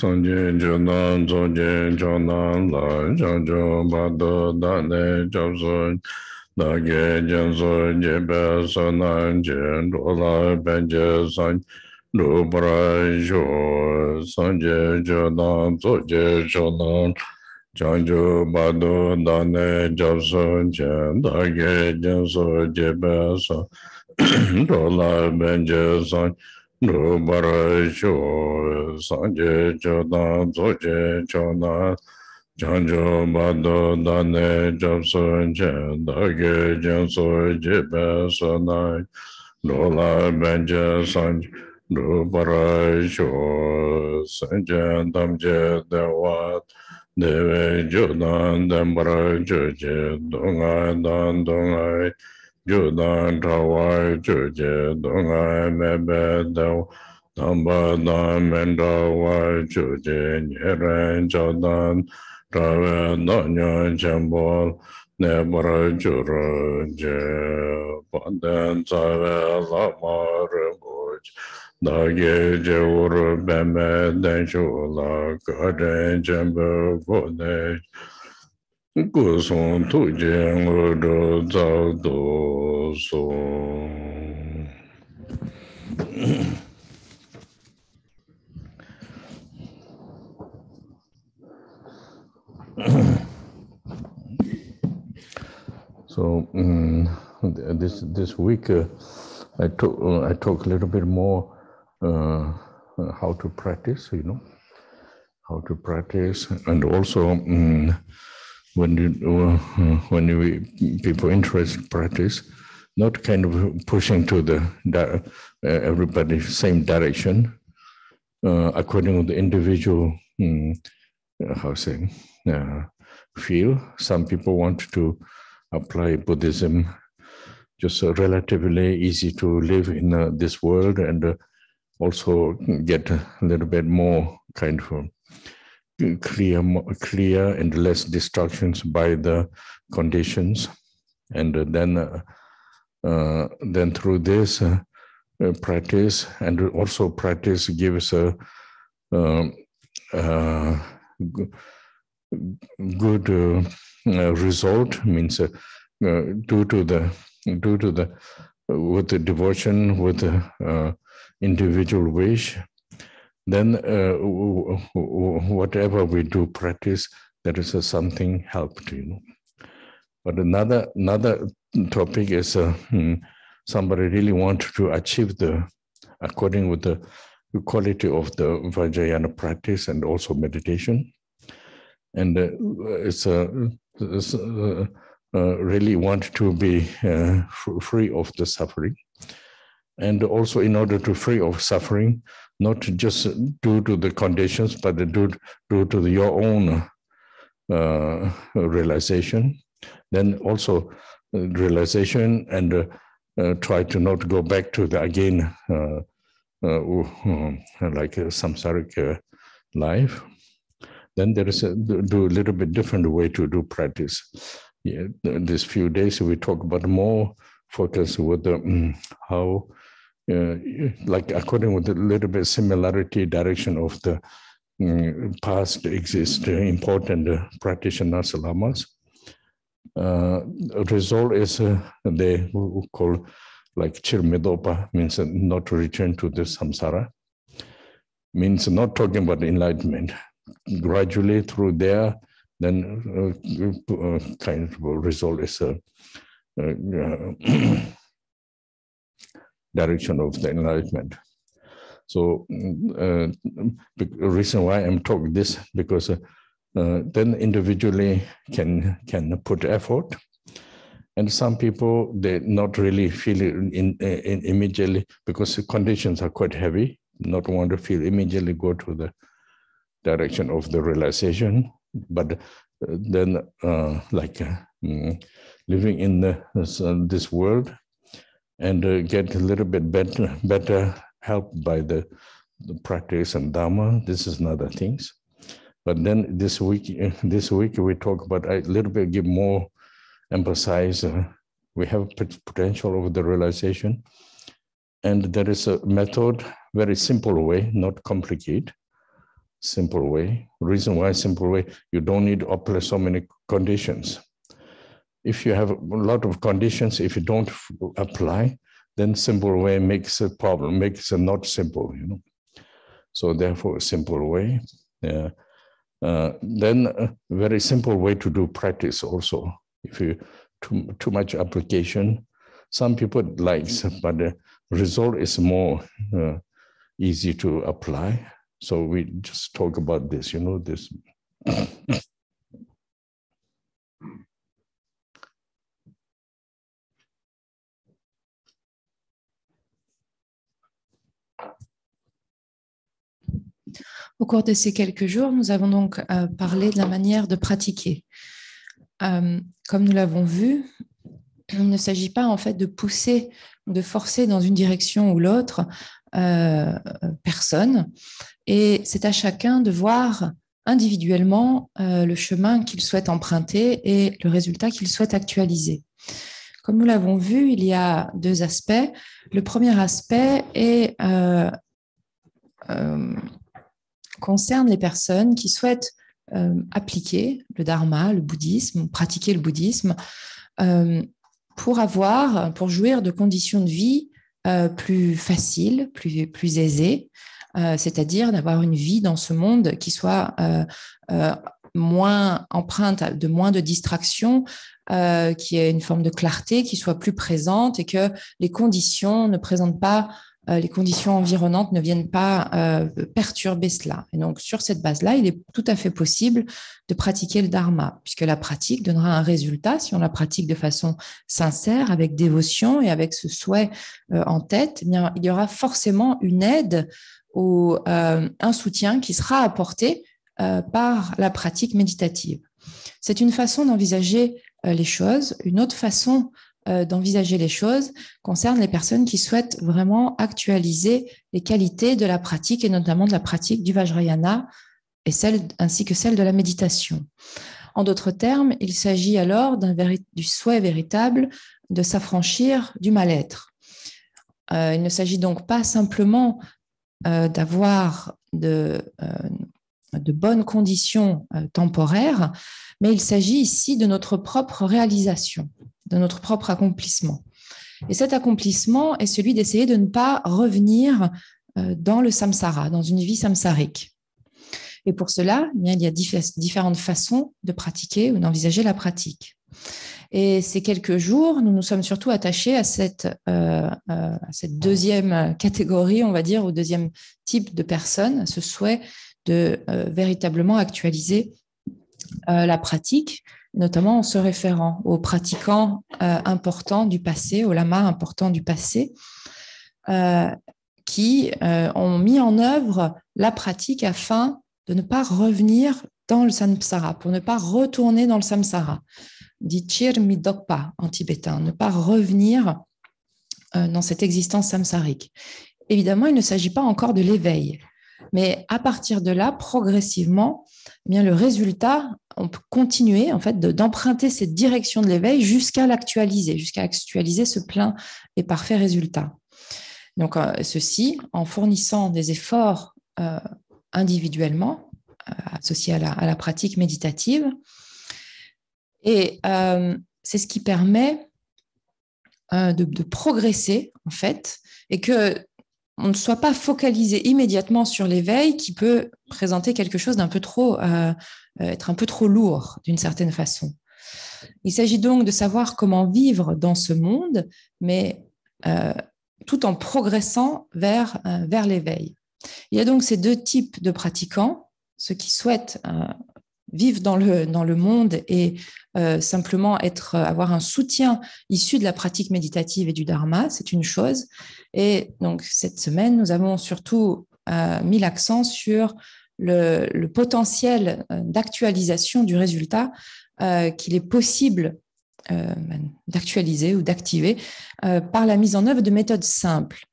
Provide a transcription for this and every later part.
Sanje Jonan, Zoje Jonan, La Janjo Bado Dane Jobson, Dage Janso Jebe Sonan Jen Dola Benje San Lubra Jo, Sanje Jonan, Zoje Jonan, Janjo Bado Dane Jobson Jen, Dage Janso Jebe San Dola Benje San Nubara Sho Sanje Chodan Zoche Chodan Janjo Bado Dane Jobson Chen Dage Janso Jebe Sanai Lola Benja Sanj Nubara Sho Sanje Damje Dewat Deve Jodan Dembara Joje Dongai Dan Dongai Judan Tawai Chuje Dungai Mebe Daw Tamba Dan Menda Wai Chuje Nyeren Chodan Tawe Danyan Chembol Nebara Churu Je Pandan Tawe Lama Rebuch Dage Je Uru Beme Den Shula Kaden Chembe Kodej Gusong tu jian de zao do so. So this week I talk a little bit more how to practice, how to practice, and also when people interested in practice, not kind of pushing to the everybody same direction, according to the individual feel. Some people want to apply Buddhism, just relatively easy to live in this world, and also get a little bit more kind of clear and less distractions by the conditions, and then through this practice, and also practice gives a good result. Means due to the with the devotion, with the individual wish, then whatever we do practice, there is something helped, But another topic is somebody really want to achieve according with the quality of the Vajrayana practice and also meditation, and it's really want to be free of the suffering, and also in order to free of suffering, not just due to the conditions, but due to your own realization. Then also realization, and try to not go back to the again like a samsaric life. Then there is do a little bit different way to do practice. Yeah, these few days we talk about more focus with the how. Like according with a little bit similarity direction of the past exist important practitioners, lamas. Result is they call like Chirmedopa, means not to return to the samsara, means not talking about enlightenment. Gradually through there, then kind of result is direction of the enlightenment. So the reason why I'm talking this, because then individually can put effort, and some people they not really feel it in immediately, because the conditions are quite heavy, not want to feel immediately go to the direction of the realization, but then living in this world, and get a little bit better helped by the practice and Dharma. This is another things. But then this week we talk about a little bit, give more emphasize. We have potential of the realization, and there is a method, very simple way, not complicated. simple way. Reason why simple way, you don't need to apply so many conditions. If you have a lot of conditions, if you don't apply, then simple way makes a problem, makes it not simple, you know. So therefore, a simple way. Then a very simple way to do practice also. If you too much application, some people likes, but the result is more easy to apply. So we just talk about this, you know, this. Au cours de ces quelques jours, nous avons donc parlé de la manière de pratiquer. Comme nous l'avons vu, il ne s'agit pas en fait de pousser, de forcer dans une direction ou l'autre personne. Et c'est à chacun de voir individuellement le chemin qu'il souhaite emprunter et le résultat qu'il souhaite actualiser. Comme nous l'avons vu, il y a deux aspects. Le premier aspect concerne les personnes qui souhaitent appliquer le dharma, le bouddhisme, pratiquer le bouddhisme, pour jouir de conditions de vie plus faciles, plus aisées, c'est-à-dire d'avoir une vie dans ce monde qui soit moins empreinte de moins de distractions, qui ait une forme de clarté, qui soit plus présente et que les conditions ne présentent pas, les conditions environnantes ne viennent pas perturber cela. Et donc, sur cette base-là, il est tout à fait possible de pratiquer le dharma, puisque la pratique donnera un résultat si on la pratique de façon sincère, avec dévotion et avec ce souhait en tête. Eh bien, il y aura forcément une aide ou un soutien qui sera apporté par la pratique méditative. C'est une façon d'envisager les choses. Une autre façon d'envisager les choses concerne les personnes qui souhaitent vraiment actualiser les qualités de la pratique et notamment de la pratique du Vajrayana ainsi que celle de la méditation. En d'autres termes, il s'agit alors du souhait véritable de s'affranchir du mal-être. Il ne s'agit donc pas simplement d'avoir de bonnes conditions temporaires, mais il s'agit ici de notre propre réalisation, de notre propre accomplissement. Et cet accomplissement est celui d'essayer de ne pas revenir dans le samsara, dans une vie samsarique. Et pour cela, eh bien, il y a différentes façons de pratiquer ou d'envisager la pratique. Et ces quelques jours, nous nous sommes surtout attachés à cette deuxième catégorie, on va dire, au deuxième type de personnes, à ce souhait de véritablement actualiser la pratique, notamment en se référant aux pratiquants importants du passé, aux lamas importants du passé, qui ont mis en œuvre la pratique afin de ne pas revenir dans le samsara, pour ne pas retourner dans le samsara. Dit Chir Midokpa en tibétain, ne pas revenir dans cette existence samsarique. Évidemment, il ne s'agit pas encore de l'éveil, mais à partir de là, progressivement, eh bien, le résultat, on peut continuer en fait d'emprunter cette direction de l'éveil jusqu'à l'actualiser, ce plein et parfait résultat. Donc, ceci en fournissant des efforts individuellement associés à la pratique méditative. Et c'est ce qui permet de progresser, en fait, et qu'on ne soit pas focalisé immédiatement sur l'éveil qui peut présenter quelque chose d'un peu trop, être un peu trop lourd d'une certaine façon. Il s'agit donc de savoir comment vivre dans ce monde, mais tout en progressant vers l'éveil. Il y a donc ces deux types de pratiquants, ceux qui souhaitent vivre dans le monde et simplement avoir un soutien issu de la pratique méditative et du dharma, c'est une chose. Et donc, cette semaine, nous avons surtout mis l'accent sur le potentiel d'actualisation du résultat qu'il est possible d'actualiser ou d'activer par la mise en œuvre de méthodes simples.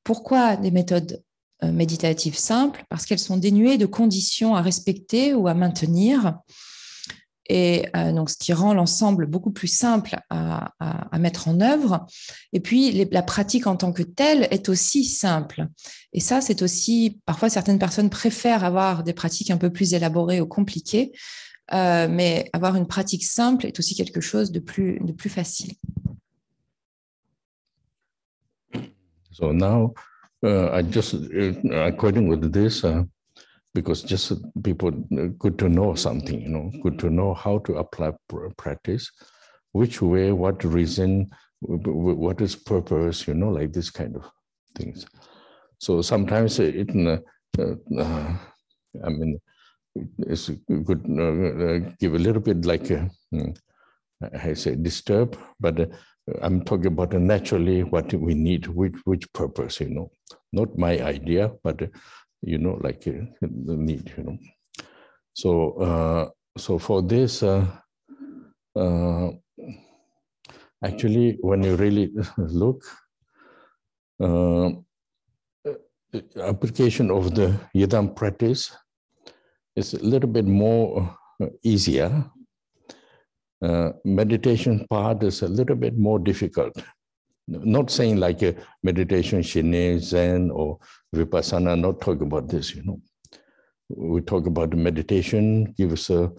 Pourquoi des méthodes méditatives simples? Parce qu'elles sont dénuées de conditions à respecter ou à maintenir. Et donc, ce qui rend l'ensemble beaucoup plus simple à mettre en œuvre. Et puis, la pratique en tant que telle est aussi simple. Et ça, c'est aussi, parfois, certaines personnes préfèrent avoir des pratiques un peu plus élaborées ou compliquées, mais avoir une pratique simple est aussi quelque chose de plus facile. So now, I just, according with this, because just people, good to know something, good to know how to apply practice, which way, what reason, what is purpose, like this kind of things. So sometimes I mean, it's good give a little bit like I say disturb, but I'm talking about naturally what we need, which purpose, not my idea, but like the need, So, so for this, actually, when you really look, application of the Yidam practice is a little bit more easier. Meditation part is a little bit more difficult. Not saying like a meditation, Shine, Zen, or Vipassana, not talking about this, We talk about the meditation, give us a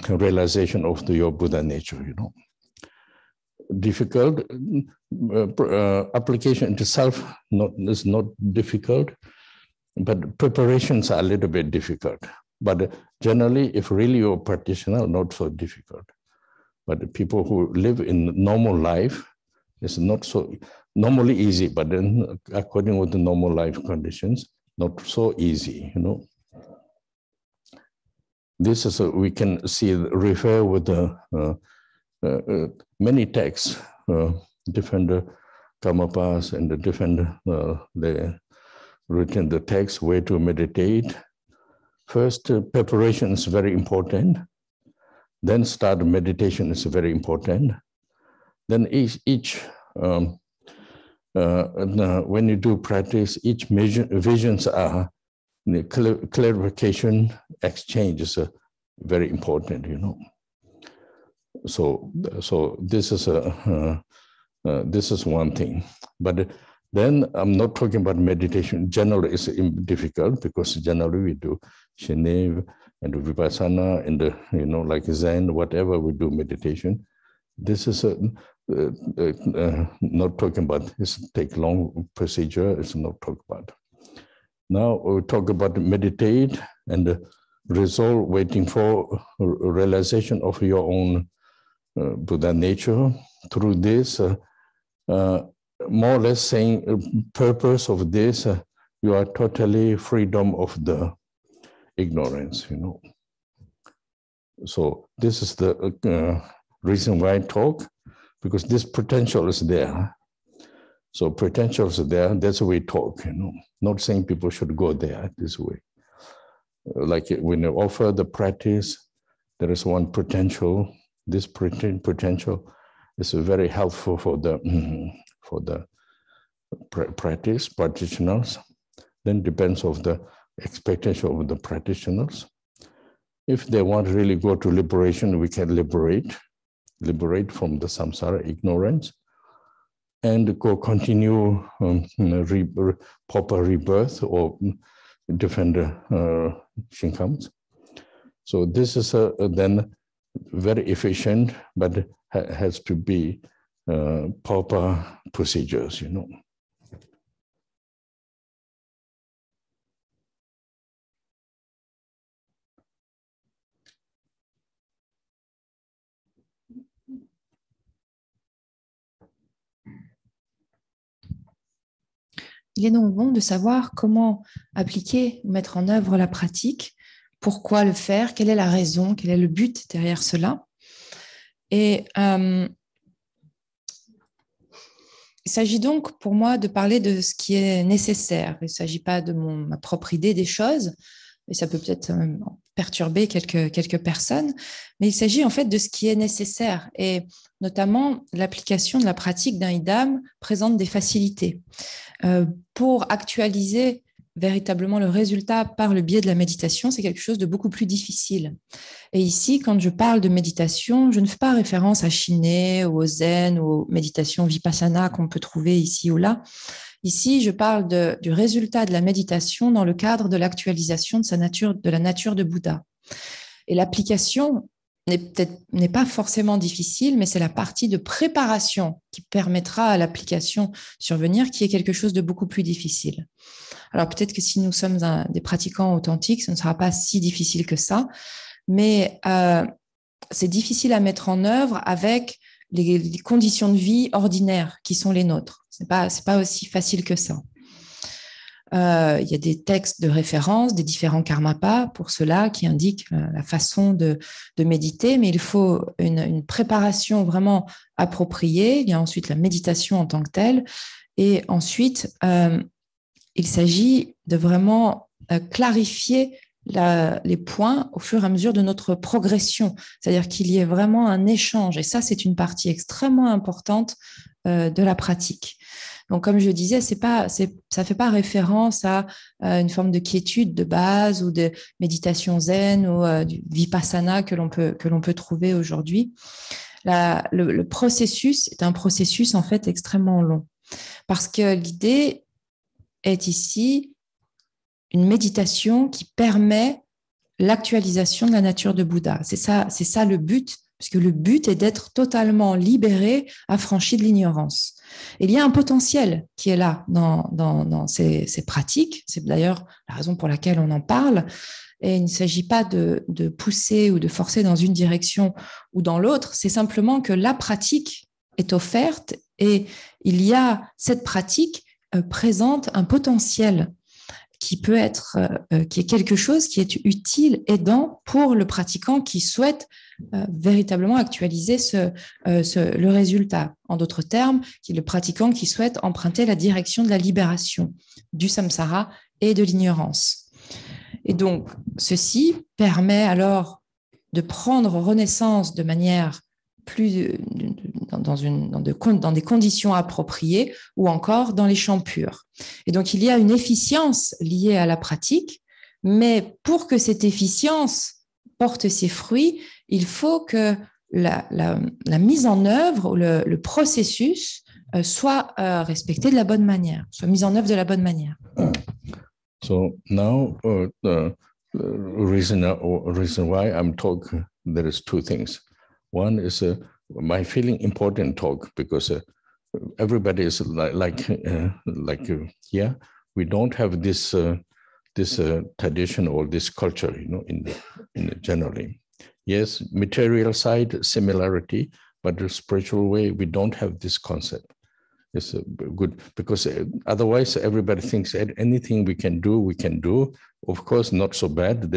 realization of your Buddha nature, Difficult application itself is not difficult, but preparations are a little bit difficult. But generally, if really you're a practitioner, not so difficult. But the people who live in normal life, it's not so normally easy, but then according with the normal life conditions, not so easy, This is we can see refer with the many texts, different Karmapas and the different they written the text way to meditate. First, preparation is very important. Then start meditation is very important. Then each when you do practice, each visions are clarification, exchange is very important, So this is this is one thing. But then I'm not talking about meditation. Generally, it's difficult because generally we do Shine and Vipassana and like Zen, whatever we do meditation. This is not talking about. It's take long procedure. It's not talk about. Now we talk about meditate and resolve, waiting for realization of your own Buddha nature. Through this, more or less saying purpose of this, you are totally freedom of the ignorance, So this is the reason why I talk, because this potential is there. So potential is there, that's why we talk, Not saying people should go there this way. Like when you offer the practice, there is one potential. This potential is very helpful for the practitioners. Then depends of the expectation of the practitioners. If they want to really go to liberation, we can liberate from the samsara ignorance, and go continue proper rebirth or different shinkhams. So this is then very efficient, but has to be proper procedures, Il est donc bon de savoir comment appliquer, mettre en œuvre la pratique, pourquoi le faire, quelle est la raison, quel est le but derrière cela. Et il s'agit donc pour moi de parler de ce qui est nécessaire. Il ne s'agit pas de ma propre idée des choses, et ça peut peut-être perturber quelques personnes, mais il s'agit en fait de ce qui est nécessaire. Et notamment, l'application de la pratique d'un idam présente des facilités. Pour actualiser véritablement le résultat par le biais de la méditation, c'est quelque chose de beaucoup plus difficile. Et ici, quand je parle de méditation, je ne fais pas référence à Shiné ou au Zen ou aux méditations Vipassana qu'on peut trouver ici ou là. Ici, je parle du résultat de la méditation dans le cadre de l'actualisation de la nature de Bouddha. Et l'application n'est pas forcément difficile, mais c'est la partie de préparation qui permettra à l'application survenir, qui est quelque chose de beaucoup plus difficile. Alors peut-être que si nous sommes des pratiquants authentiques, ce ne sera pas si difficile que ça, mais c'est difficile à mettre en œuvre avec les conditions de vie ordinaires qui sont les nôtres. C'est pas aussi facile que ça. Il y a des textes de référence, des différents karmapas pour cela qui indiquent la façon de méditer, mais il faut une préparation vraiment appropriée. Il y a ensuite la méditation en tant que telle, et ensuite il s'agit de vraiment clarifier les points au fur et à mesure de notre progression, c'est-à-dire qu'il y ait vraiment un échange, et ça c'est une partie extrêmement importante de la pratique. Donc, comme je disais, ça ne fait pas référence à une forme de quiétude de base ou de méditation zen ou du vipassana que l'on peut trouver aujourd'hui. Le processus est un processus en fait extrêmement long parce que l'idée est ici une méditation qui permet l'actualisation de la nature de Bouddha. C'est ça le but, puisque le but est d'être totalement libéré, affranchi de l'ignorance. Il y a un potentiel qui est là dans ces pratiques. C'est d'ailleurs la raison pour laquelle on en parle. Et il ne s'agit pas de pousser ou de forcer dans une direction ou dans l'autre. C'est simplement que la pratique est offerte et il y a cette pratique présente un potentiel qui peut être, qui est quelque chose qui est utile, aidant pour le pratiquant qui souhaite véritablement actualiser le résultat. En d'autres termes, qui est le pratiquant qui souhaite emprunter la direction de la libération du samsara et de l'ignorance. Et donc, ceci permet alors de prendre renaissance de manière plus dans des conditions appropriées ou encore dans les champs purs. Et donc, il y a une efficience liée à la pratique, mais pour que cette efficience porte ses fruits, il faut que la mise en œuvre, le processus soit respecté de la bonne manière, soit mis en œuvre de la bonne manière. So now the reason why I'm talking, there is two things. One is my feeling important talk because everybody is like here. We don't have this tradition or this culture, in generally. Yes, material side similarity, but the spiritual way we don't have this concept. It's good because otherwise everybody thinks anything we can do. Of course, not so bad.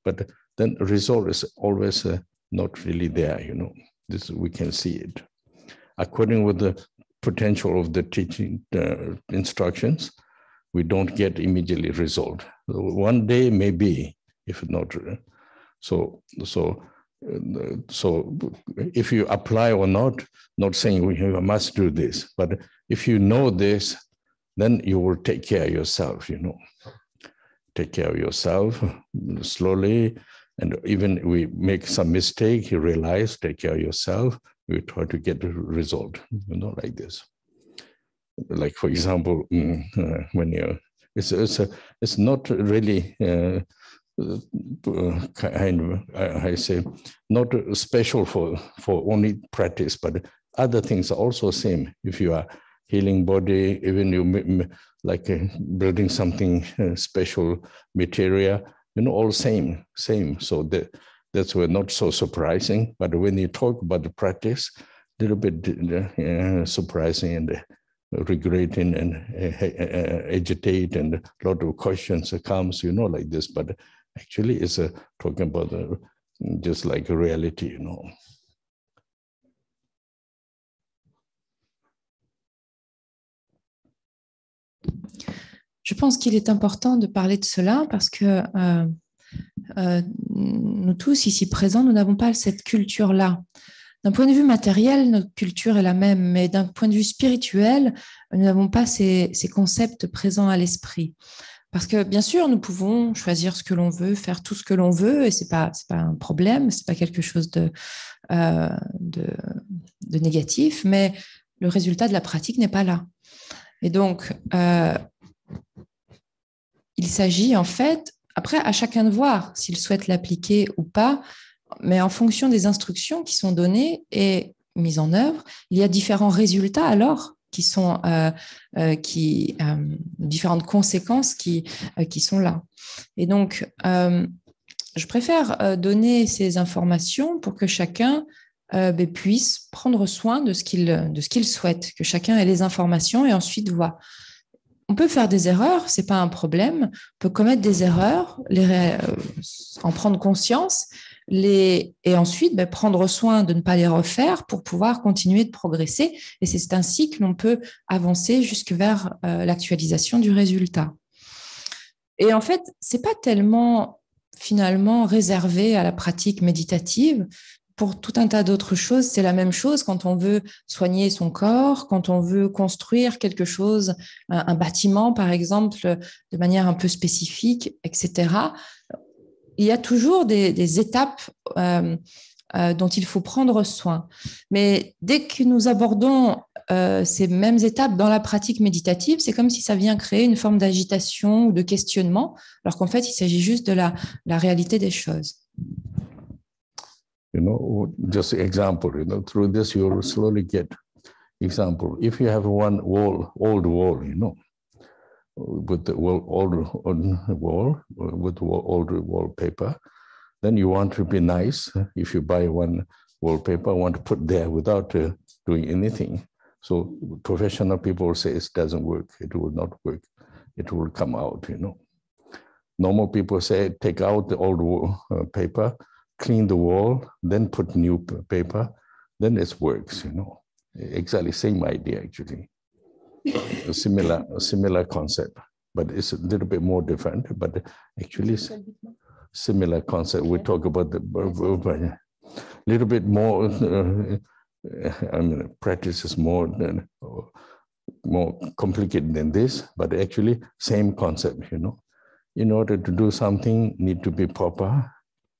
But then result is always not really there. This we can see it according with the potential of the teaching instructions. We don't get immediately result. One day maybe, if not. So if you apply or not saying you must do this, but if you know this, then you will take care of yourself, Take care of yourself slowly. And even we make some mistake, you realize, take care of yourself, we try to get a result, like this. Like, for example, when it's not really kind of, I say, not special for only practice, but other things are also same. If you are healing body, even you like building something special material, all same. So that's not so surprising. But when you talk about the practice, a little bit surprising and regretting and agitate, and a lot of questions comes, like this. But actually, it's talking about just like a reality, Je pense qu'il est important de parler de cela parce que nous tous ici présents, nous n'avons pas cette culture-là. D'un point de vue matériel, notre culture est la même, mais d'un point de vue spirituel, nous n'avons pas ces concepts présents à l'esprit. Parce que bien sûr, nous pouvons choisir ce que l'on veut, faire tout ce que l'on veut, et c'est pas un problème, c'est pas quelque chose de négatif, mais le résultat de la pratique n'est pas là. Et donc, il s'agit en fait, après, à chacun de voir s'il souhaite l'appliquer ou pas, mais en fonction des instructions qui sont données et mises en œuvre, il y a différents résultats alors qui sont différentes conséquences qui sont là. Et donc, je préfère donner ces informations pour que chacun puisse prendre soin de ce qu'il souhaite, que chacun ait les informations et ensuite voit. On peut faire des erreurs, c'est pas un problème. On peut commettre des erreurs, en prendre conscience, et ensuite prendre soin de ne pas les refaire pour pouvoir continuer de progresser. Et c'est ainsi que l'on peut avancer jusque vers l'actualisation du résultat. Et en fait, c'est pas tellement finalement réservé à la pratique méditative. Pour tout un tas d'autres choses, c'est la même chose quand on veut soigner son corps, quand on veut construire quelque chose, un bâtiment par exemple, de manière un peu spécifique, etc. Il y a toujours des étapes dont il faut prendre soin. Mais dès que nous abordons ces mêmes étapes dans la pratique méditative, c'est comme si ça vient créer une forme d'agitation ou de questionnement, alors qu'en fait, il s'agit juste de la réalité des choses. You know, just example, you know, through this you will slowly get example. If you have one wall, old wall, you know, with the old wall, with old wallpaper, then you want to be nice. If you buy one wallpaper, want to put there without doing anything. So professional people say it doesn't work. It will not work. It will come out, you know. Normal people say, take out the old paper, clean the wall, then put new paper, then it works, you know. Exactly same idea, actually. A similar concept, but it's a little bit more different, but actually similar concept. We talk about the little bit more, I mean, practice is more complicated than this, but actually same concept, you know. In order to do something, need to be proper.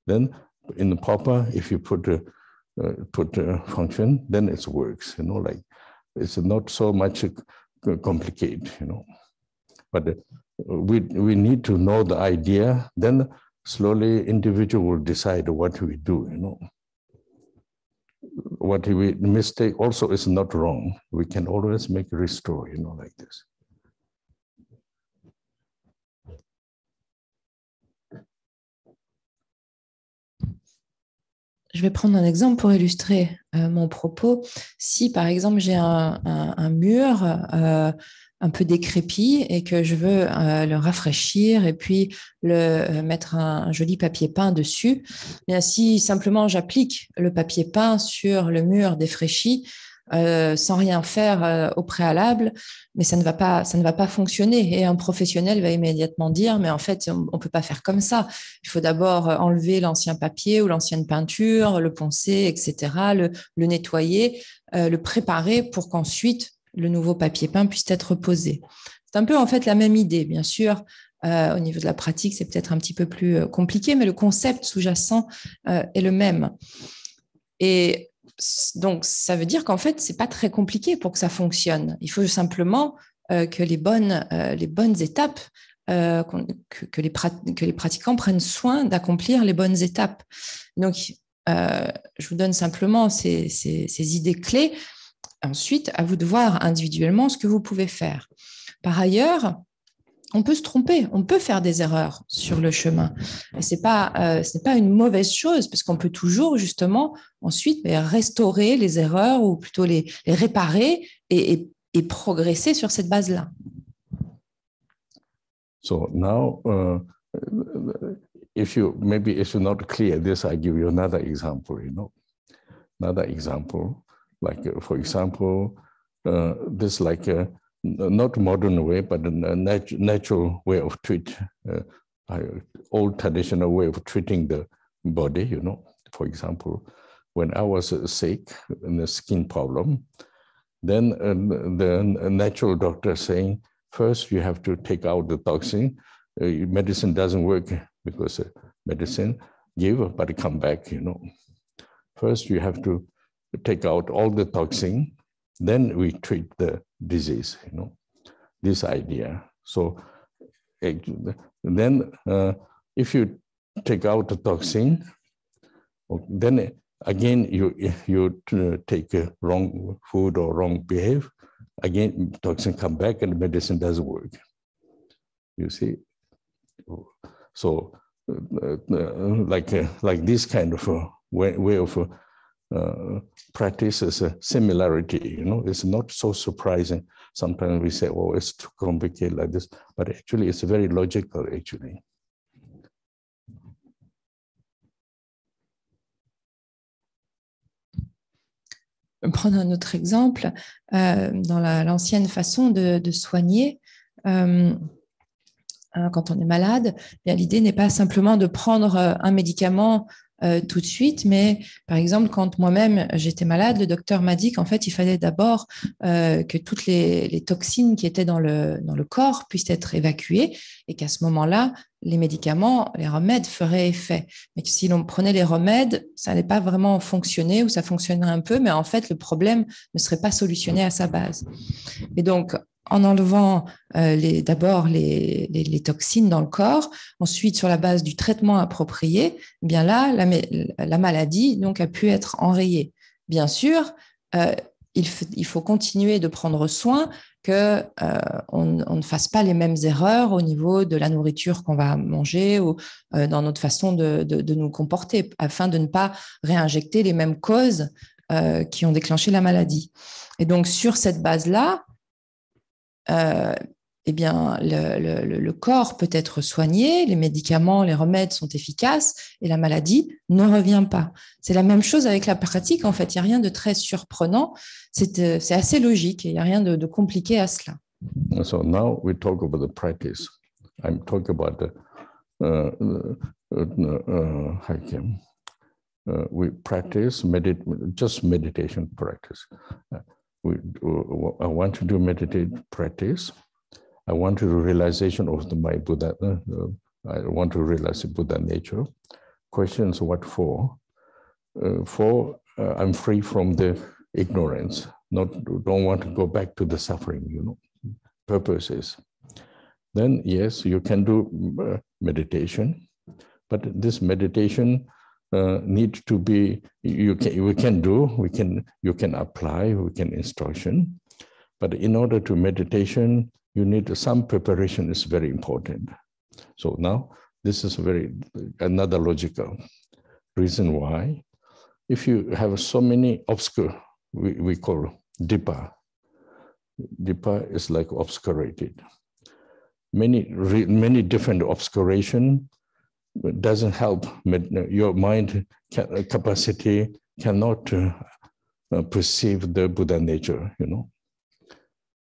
Then in the proper, if you put a function, then it works, you know, like it's not so much complicated, you know. But we need to know the idea, then slowly individual will decide what we do, you know. What we mistake also is not wrong. We can always make a restore, you know, like this. Je vais prendre un exemple pour illustrer mon propos. Si, par exemple, j'ai un mur un peu décrépit et que je veux le rafraîchir et puis mettre un joli papier peint dessus, bien, si simplement j'applique le papier peint sur le mur défraîchi, sans rien faire au préalable, mais ça ne va pas fonctionner. Et un professionnel va immédiatement dire, mais en fait, on ne peut pas faire comme ça. Il faut d'abord enlever l'ancien papier ou l'ancienne peinture, le poncer, etc., le nettoyer, le préparer pour qu'ensuite le nouveau papier peint puisse être posé. C'est un peu en fait la même idée, bien sûr. Au niveau de la pratique, c'est peut-être un petit peu plus compliqué, mais le concept sous-jacent est le même. Et donc, ça veut dire qu'en fait, ce n'est pas très compliqué pour que ça fonctionne. Il faut simplement que les bonnes étapes, que les pratiquants prennent soin d'accomplir les bonnes étapes. Donc, je vous donne simplement ces idées clés. Ensuite, à vous de voir individuellement ce que vous pouvez faire. Par ailleurs, on peut se tromper, on peut faire des erreurs sur le chemin. Et ce n'est pas une mauvaise chose, parce qu'on peut toujours justement ensuite restaurer les erreurs ou plutôt les réparer et progresser sur cette base-là. So now, if it's not clear this, I give you another example, you know. Another example, like for example, this like not modern way, but a natural way of old traditional way of treating the body, you know. For example, when I was sick in the skin problem, then the natural doctor saying, first you have to take out the toxin, medicine doesn't work because medicine give, but it come back, you know. First, you have to take out all the toxin, then we treat the disease, you know, this idea. So then if you take out the toxin, then again, you take wrong food or wrong behave, again, toxin come back and medicine doesn't work. You see? So like this kind of way of practice is a similarity, you know, it's not so surprising. Sometimes we say, oh, it's too complicated like this, but actually it's very logical, actually. Prendre un autre exemple, dans l'ancienne façon de soigner, quand on est malade, l'idée n'est pas simplement de prendre un médicament tout de suite, mais par exemple, quand moi-même j'étais malade, le docteur m'a dit qu'en fait, il fallait d'abord que toutes les toxines qui étaient dans le corps puissent être évacuées et qu'à ce moment-là, les médicaments, les remèdes feraient effet. Mais que si l'on prenait les remèdes, ça n'allait pas vraiment fonctionner ou ça fonctionnerait un peu, mais en fait, le problème ne serait pas solutionné à sa base. Et donc, en enlevant d'abord les toxines dans le corps, ensuite sur la base du traitement approprié, eh bien là, la maladie donc, a pu être enrayée. Bien sûr, il faut continuer de prendre soin qu'on ne fasse pas les mêmes erreurs au niveau de la nourriture qu'on va manger ou dans notre façon de nous comporter, afin de ne pas réinjecter les mêmes causes qui ont déclenché la maladie. Et donc, sur cette base-là, eh bien, le corps peut être soigné, les médicaments, les remèdes sont efficaces et la maladie ne revient pas. C'est la même chose avec la pratique, en fait. Il n'y a rien de très surprenant. C'est assez logique et il n'y a rien de compliqué à cela. So now we talk about the practice. I'm talking about we practice, just meditation practice. I want to do meditation practice. I want to do realization of my Buddha. I want to realize the Buddha nature. Questions: what for? I'm free from the ignorance. Don't want to go back to the suffering. You know, purposes. Then yes, you can do meditation, but this meditation need to be, you can apply, we can instruction, but in order to meditation, you need some preparation is very important. So now this is another logical reason why. If you have so many obscure, we call dipa. Dipa is like obscurated. Many different obscuration doesn't help. Your mind capacity cannot perceive the Buddha nature, you know.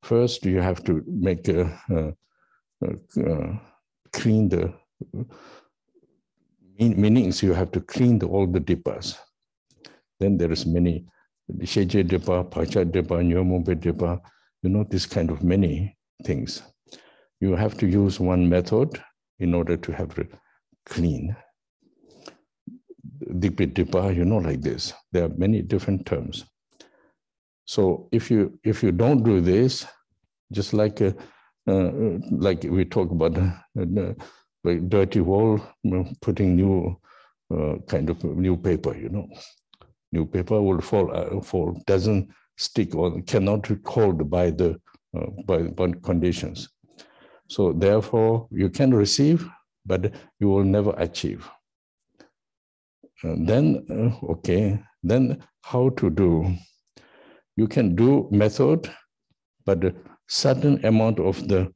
First, you have to make clean the meanings. You have to clean all the dipas. Then there is many Sheje dipa, Pacha dipa, Nyomombe dipa, you know, this kind of many things. You have to use one method in order to have it clean. Dipa, you know, like this. There are many different terms. So if you don't do this, just like we talk about like dirty wall, putting new kind of new paper, you know, new paper will fall, doesn't stick or cannot hold by the by conditions. So therefore, you can receive, but you will never achieve. Then how to do? You can do method, but a certain amount of the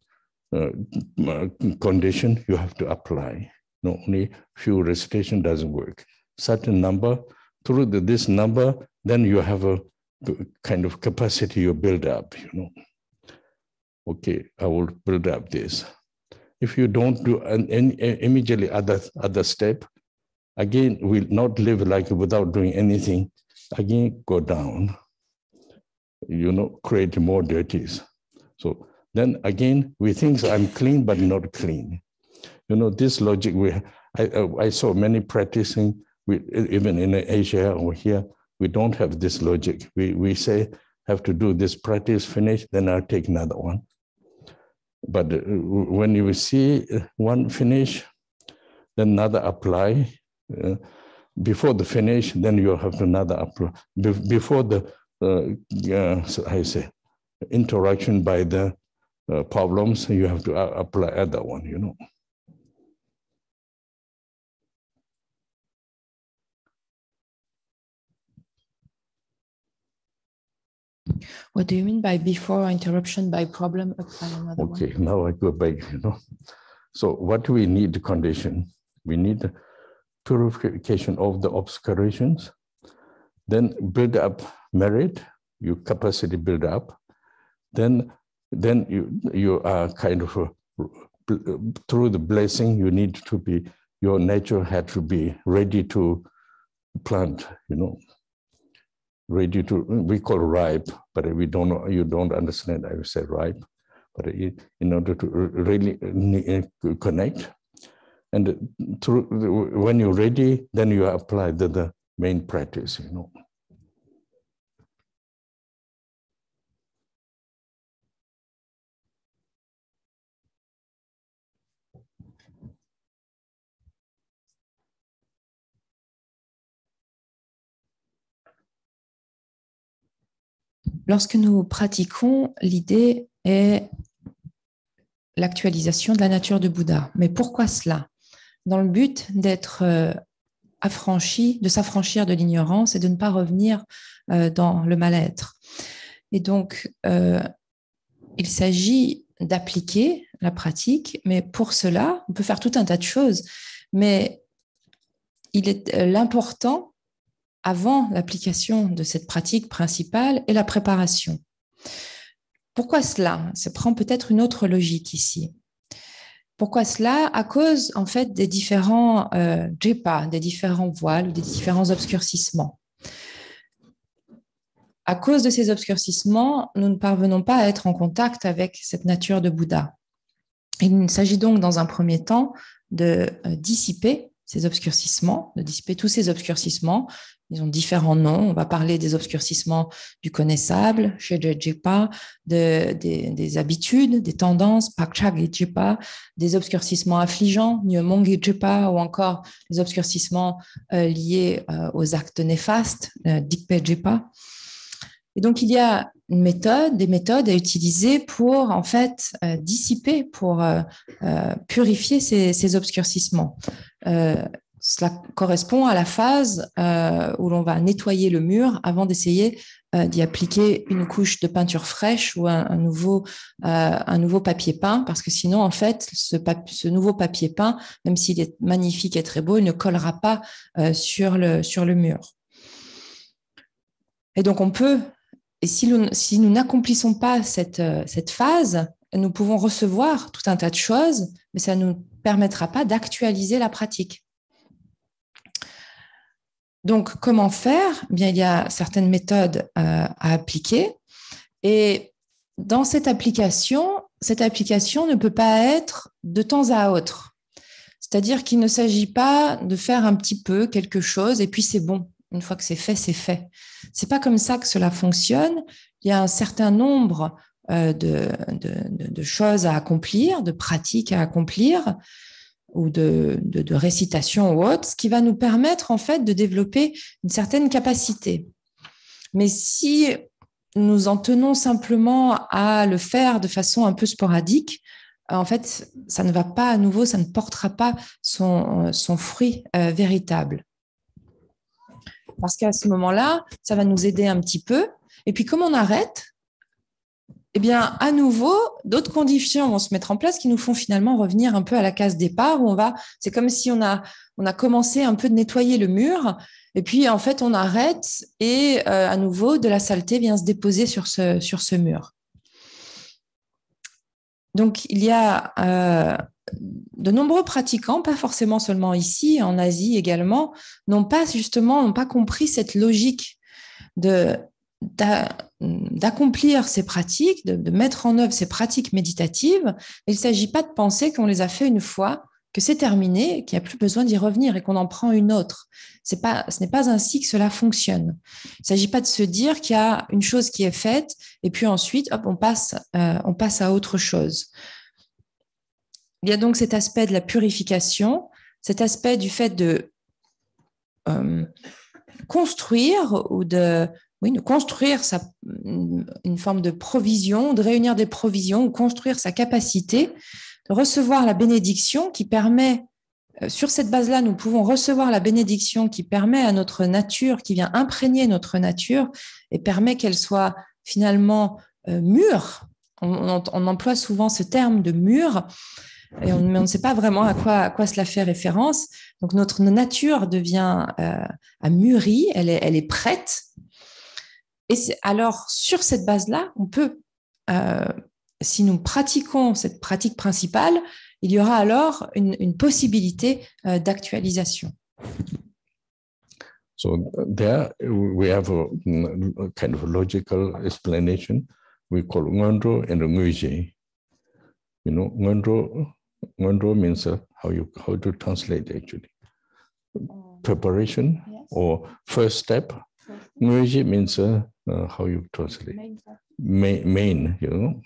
condition you have to apply. No, only few recitation doesn't work. Certain number, through this number, then you have a kind of capacity you build up, you know. Okay, I will build up this. If you don't do immediately other step, again, will not live like without doing anything, again, go down, you know, create more dirties. So then again, we think I'm clean, but not clean. You know, this logic, I saw many practicing, even in Asia or here, we don't have this logic. We say, have to do this practice, finish, then I'll take another one. But when you see one finish, then another apply. Before the finish, then you have another apply. Before the, I say, interaction by the problems, you have to apply other one, you know. What do you mean by before interruption by problem, apply another one? Okay, now I go back, you know. So what do we need the condition? We need the purification of the obscurations, then build up merit, your capacity build up, then you are kind of, through the blessing, you need to be, your nature had to be ready to plant, you know. Ready to, we call ripe, but we don't know, you don't understand, I would say ripe, but in order to really connect, and through, when you're ready, then you apply the main practice, you know. Lorsque nous pratiquons, l'idée est l'actualisation de la nature de Bouddha. Mais pourquoi cela? Dans le but d'être affranchi, de s'affranchir de l'ignorance et de ne pas revenir dans le mal-être. Et donc, il s'agit d'appliquer la pratique, mais pour cela, on peut faire tout un tas de choses. Mais il est l'important avant l'application de cette pratique principale et la préparation. Pourquoi cela? Ça prend peut-être une autre logique ici. Pourquoi cela? À cause, en fait, des différents jhepa, des différents voiles, des différents obscurcissements. À cause de ces obscurcissements, nous ne parvenons pas à être en contact avec cette nature de Bouddha. Il s'agit donc, dans un premier temps, de dissiper ces obscurcissements, de dissiper tous ces obscurcissements. Ils ont différents noms. On va parler des obscurcissements du connaissable, Shejejepa, des habitudes, des tendances, Pakchagejepa, des obscurcissements affligeants, Nyumongejepa, ou encore les obscurcissements liés aux actes néfastes, Dikpejepa. Et donc, il y a des méthodes à utiliser pour, en fait, dissiper, pour purifier ces obscurcissements. Cela correspond à la phase où l'on va nettoyer le mur avant d'essayer d'y appliquer une couche de peinture fraîche ou un nouveau papier peint, parce que sinon, en fait, ce nouveau papier peint, même s'il est magnifique et très beau, il ne collera pas sur le mur. Et donc, on peut, et si nous n'accomplissons pas cette phase, nous pouvons recevoir tout un tas de choses, mais ça ne nous permettra pas d'actualiser la pratique. Donc, comment faire? Eh bien, il y a certaines méthodes à appliquer. Et dans cette application ne peut pas être de temps à autre. C'est-à-dire qu'il ne s'agit pas de faire un petit peu quelque chose et puis c'est bon. Une fois que c'est fait, c'est fait. C'est pas comme ça que cela fonctionne. Il y a un certain nombre de choses à accomplir, de pratiques à accomplir, ou de récitation ou autre, ce qui va nous permettre en fait de développer une certaine capacité. Mais si nous en tenons simplement à le faire de façon un peu sporadique, en fait, ça ne va pas à nouveau, ça ne portera pas son fruit véritable. Parce qu'à ce moment-là, ça va nous aider un petit peu. Et puis, comme on arrête, eh bien, à nouveau, d'autres conditions vont se mettre en place qui nous font finalement revenir un peu à la case départ où c'est comme si on a commencé un peu de nettoyer le mur et puis en fait on arrête et à nouveau de la saleté vient se déposer sur ce mur. Donc, il y a de nombreux pratiquants, pas forcément seulement ici, en Asie également, n'ont pas compris cette logique d'accomplir ces pratiques, de mettre en œuvre ces pratiques méditatives. Il ne s'agit pas de penser qu'on les a fait une fois que c'est terminé, qu'il n'y a plus besoin d'y revenir et qu'on en prend une autre. Ce n'est pas ainsi que cela fonctionne. Il ne s'agit pas de se dire qu'il y a une chose qui est faite et puis ensuite, hop, on passe à autre chose. Il y a donc cet aspect de la purification, cet aspect du fait de construire ou de construire une forme de provision, de réunir des provisions, ou construire sa capacité de recevoir la bénédiction qui permet, sur cette base-là, nous pouvons recevoir la bénédiction qui permet à notre nature, qui vient imprégner notre nature et permet qu'elle soit finalement mûre. On emploie souvent ce terme de mûre, mais on ne sait pas vraiment à quoi cela fait référence. Donc notre nature devient a mûri, elle est prête. Et alors, sur cette base-là, on peut, si nous pratiquons cette pratique principale, il y aura alors une possibilité d'actualisation. So there we have a kind of logical explanation. We call ngondro and nguji. You know, ngondro means how to translate actually. Preparation, yes. Or first step. Nguji means how you translate. Main, you know.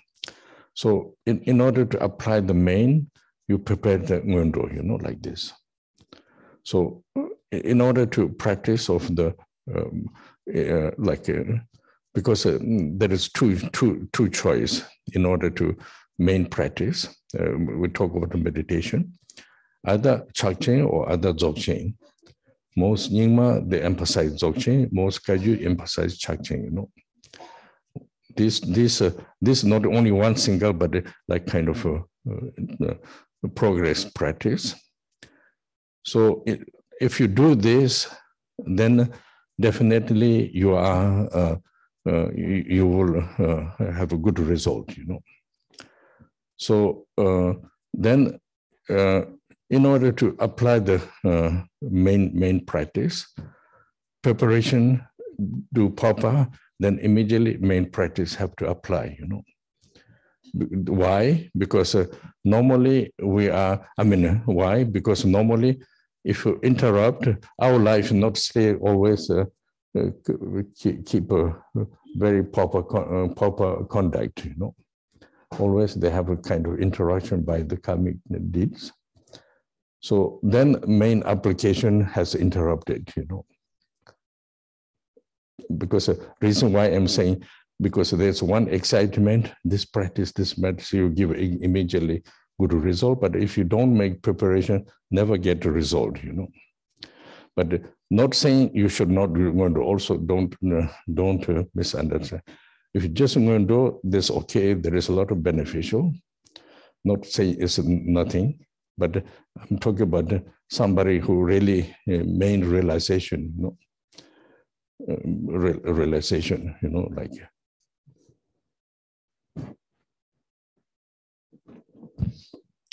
So in order to apply the main, you prepare the ngondro, you know, like this. So in order to practice of the, because there is two choice in order to main practice. We talk about the meditation, either Chakchen or other Dzogchen. Most Nyingma, they emphasize Dzogchen, most Kagyu emphasize Chakchen, you know. This not only one single, but like kind of a progress practice. So if you do this, then definitely you will have a good result, you know. So then in order to apply the main practice, preparation, do papa, then immediately main practice have to apply, you know. Why? Because normally why? Because normally if you interrupt, our life not stay always keep a very proper conduct, you know. Always they have a kind of interaction by the karmic deeds. So then main application has interrupted, you know. Because the reason why I'm saying, because there's one excitement, this practice, this medicine, you give immediately good result. But if you don't make preparation, never get the result, you know. But not saying you should not do ngondro. Also, don't misunderstand. If you just ngondro, this okay. There is a lot of beneficial. Not saying it's nothing, but I'm talking about somebody who really main realization, you know. Realization, you know, like.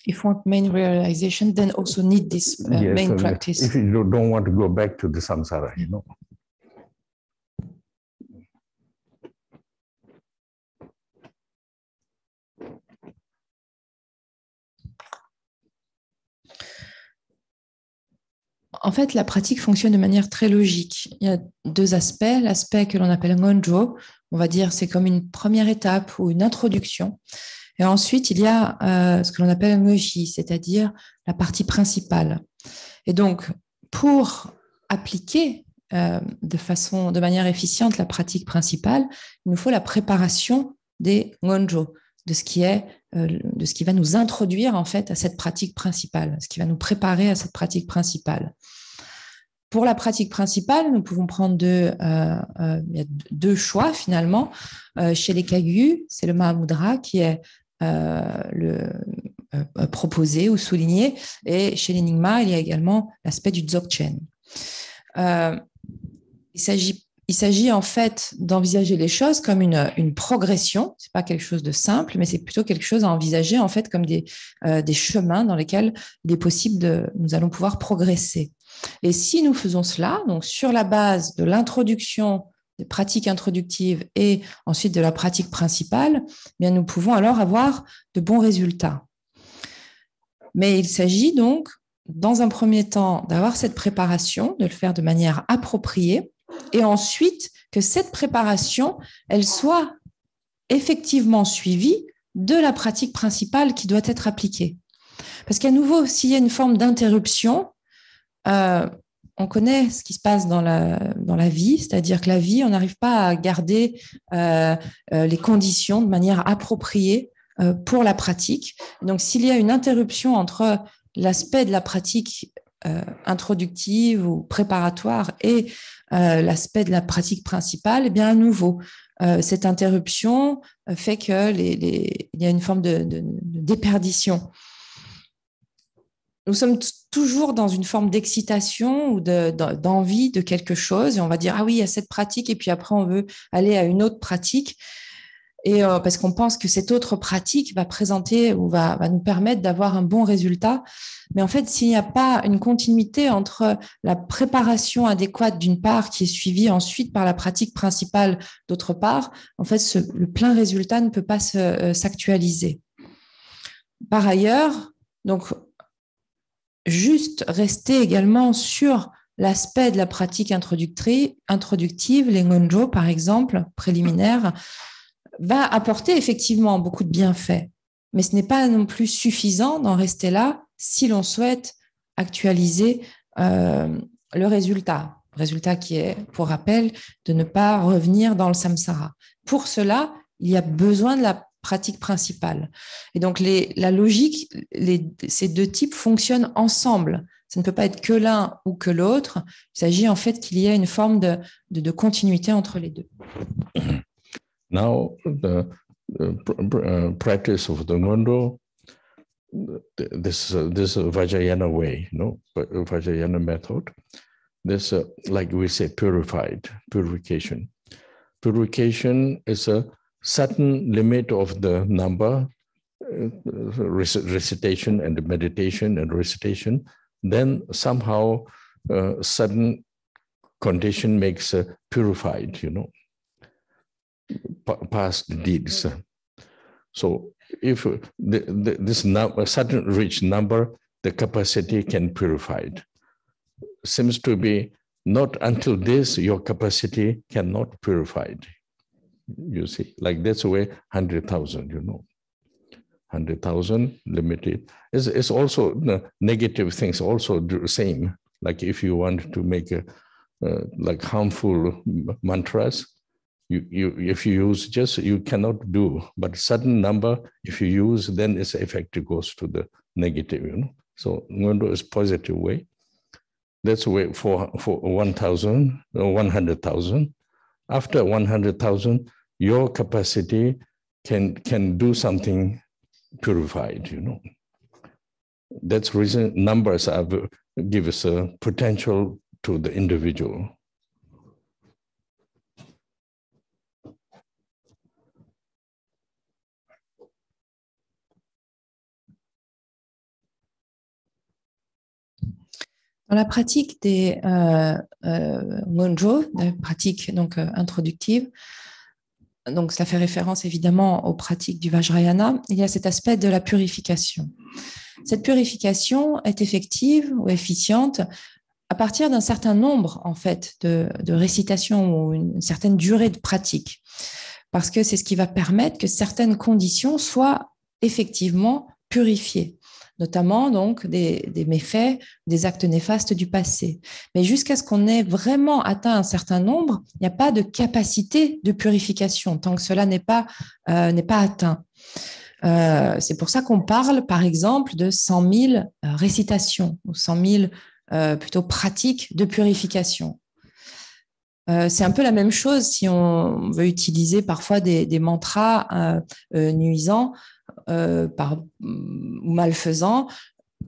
If you want main realization, then also need this yes, main practice. If you don't want to go back to the samsara, you know. En fait, la pratique fonctionne de manière très logique. Il y a deux aspects. L'aspect que l'on appelle ngondro, on va dire c'est comme une première étape ou une introduction. Et ensuite, il y a ce que l'on appelle ngoji, c'est-à-dire la partie principale. Et donc, pour appliquer de manière efficiente la pratique principale, il nous faut la préparation des ngondro, de ce qui va nous introduire en fait à cette pratique principale, ce qui va nous préparer à cette pratique principale. Pour la pratique principale, nous pouvons prendre il y a deux choix finalement. Chez les Kagyu, c'est le Mahamudra qui est proposé ou souligné, et chez les Nyingma, il y a également l'aspect du Dzogchen. Il s'agit en fait d'envisager les choses comme une progression. C'est pas quelque chose de simple, mais c'est plutôt quelque chose à envisager en fait comme des chemins dans lesquels il est possible nous allons pouvoir progresser. Et si nous faisons cela, donc sur la base de l'introduction, des pratiques introductives et ensuite de la pratique principale, eh bien nous pouvons alors avoir de bons résultats. Mais il s'agit donc, dans un premier temps, d'avoir cette préparation, de le faire de manière appropriée, et ensuite que cette préparation, elle soit effectivement suivie de la pratique principale qui doit être appliquée. Parce qu'à nouveau, s'il y a une forme d'interruption, on connaît ce qui se passe dans la vie, c'est-à-dire que la vie, on n'arrive pas à garder les conditions de manière appropriée pour la pratique. Donc, s'il y a une interruption entre l'aspect de la pratique introductive ou préparatoire et l'aspect de la pratique principale, eh bien, à nouveau, cette interruption fait qu'il y a une forme de déperdition. Nous sommes toujours dans une forme d'excitation ou d'envie de quelque chose et on va dire, ah oui, il y a cette pratique et puis après on veut aller à une autre pratique et parce qu'on pense que cette autre pratique va présenter ou va nous permettre d'avoir un bon résultat. Mais en fait, s'il n'y a pas une continuité entre la préparation adéquate d'une part qui est suivie ensuite par la pratique principale d'autre part, en fait, le plein résultat ne peut pas s'actualiser. Par ailleurs, donc, juste rester également sur l'aspect de la pratique introductive, les ngonjo par exemple, préliminaires, va apporter effectivement beaucoup de bienfaits. Mais ce n'est pas non plus suffisant d'en rester là si l'on souhaite actualiser le résultat. Résultat qui est, pour rappel, de ne pas revenir dans le samsara. Pour cela, il y a besoin de la pratique principale. Et donc, la logique, ces deux types fonctionnent ensemble. Ça ne peut pas être que l'un ou que l'autre. Il s'agit en fait qu'il y ait une forme de continuité entre les deux. Now, the practice of the Ngondo, this Vajrayana way, Vajrayana method, this, like we say, purification. Purification is a certain limit of the number, recitation and meditation and recitation, then somehow sudden condition makes purified, past deeds. So if this number, certain rich number, the capacity can purify it. Seems to be not until this, your capacity cannot purify it. You see, like that's the way 100,000, 100,000 limited. It's also negative things also the same. Like if you want to make like harmful mantras, if you use just, you cannot do, but certain number, if you use, then its effect goes to the negative, So Ngondo is positive way. That's the way for 1,000 or 100,000. After 100,000, your capacity can do something purified, That's the reason numbers give us a potential to the individual. Dans la pratique des ngonjo, la pratique donc introductive, donc ça fait référence évidemment aux pratiques du Vajrayana, il y a cet aspect de la purification. Cette purification est effective ou efficiente à partir d'un certain nombre en fait de récitations ou une certaine durée de pratique, parce que c'est ce qui va permettre que certaines conditions soient effectivement purifiées, notamment donc des méfaits, des actes néfastes du passé. Mais jusqu'à ce qu'on ait vraiment atteint un certain nombre, il n'y a pas de capacité de purification tant que cela n'est pas atteint. C'est pour ça qu'on parle, par exemple, de 100 000 récitations ou 100 000 plutôt pratiques de purification. C'est un peu la même chose si on veut utiliser parfois des mantras nuisants ou malfaisants.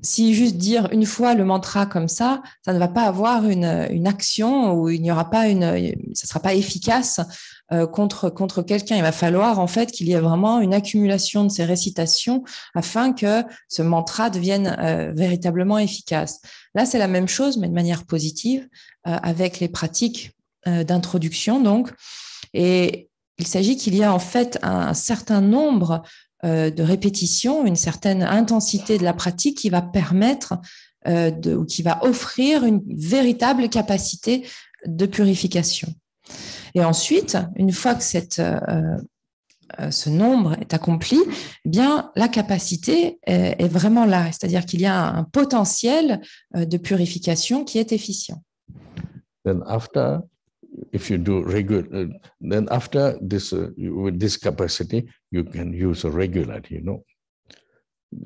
Si juste dire une fois le mantra comme ça ne va pas avoir une action ou il n'y aura pas ça sera pas efficace contre quelqu'un. Il va falloir en fait qu'il y ait vraiment une accumulation de ces récitations afin que ce mantra devienne véritablement efficace. Là, c'est la même chose, mais de manière positive, avec les pratiques d'introduction, donc. Et il s'agit qu'il y a en fait un certain nombre de répétition, une certaine intensité de la pratique qui va permettre ou qui va offrir une véritable capacité de purification. Et ensuite, une fois que ce nombre est accompli, eh bien, la capacité est vraiment là, c'est-à-dire qu'il y a un potentiel de purification qui est efficient. Then after, if you do regular, then after this, with this capacity, you can use regularly,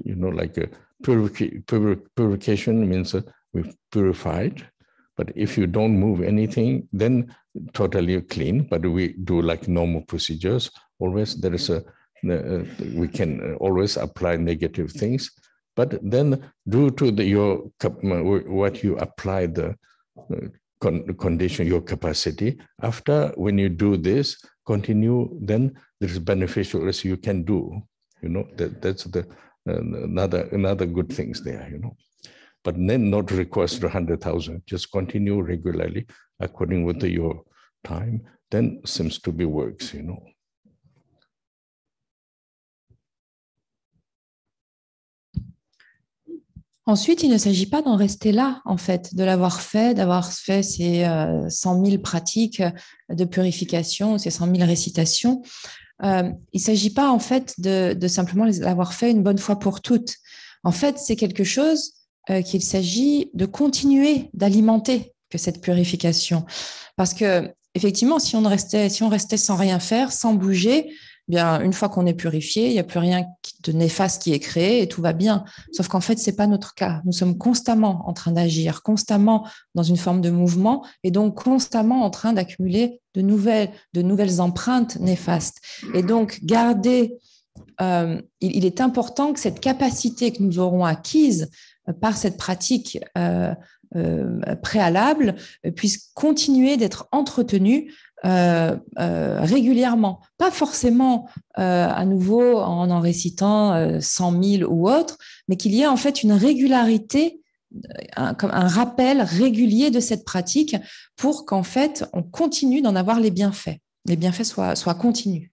like purification means we've purified, but if you don't move anything, then totally clean, but we do like normal procedures. Always there is we can always apply negative things, but then due to what you apply the condition, your capacity, after when you do this, continue, then there is beneficial as you can do, that's the another good things there, but then not request 100,000, just continue regularly according with your time, then seems to be works, Ensuite, il ne s'agit pas d'en rester là, en fait, d'avoir fait ces 100 000 pratiques de purification, ces 100 000 récitations. Il ne s'agit pas, en fait, de simplement l'avoir fait une bonne fois pour toutes. En fait, c'est quelque chose qu'il s'agit de continuer d'alimenter que cette purification. Parce que, effectivement, si on restait sans rien faire, sans bouger, bien, une fois qu'on est purifié, il n'y a plus rien de néfaste qui est créé et tout va bien. Sauf qu'en fait, ce n'est pas notre cas. Nous sommes constamment en train d'agir, constamment dans une forme de mouvement et donc constamment en train d'accumuler de nouvelles empreintes néfastes. Et donc, il est important que cette capacité que nous aurons acquise par cette pratique préalable puisse continuer d'être entretenue régulièrement, pas forcément à nouveau en récitant 100 000 ou autre, mais qu'il y ait en fait une régularité, comme un rappel régulier de cette pratique pour qu'en fait on continue d'en avoir les bienfaits soient continus.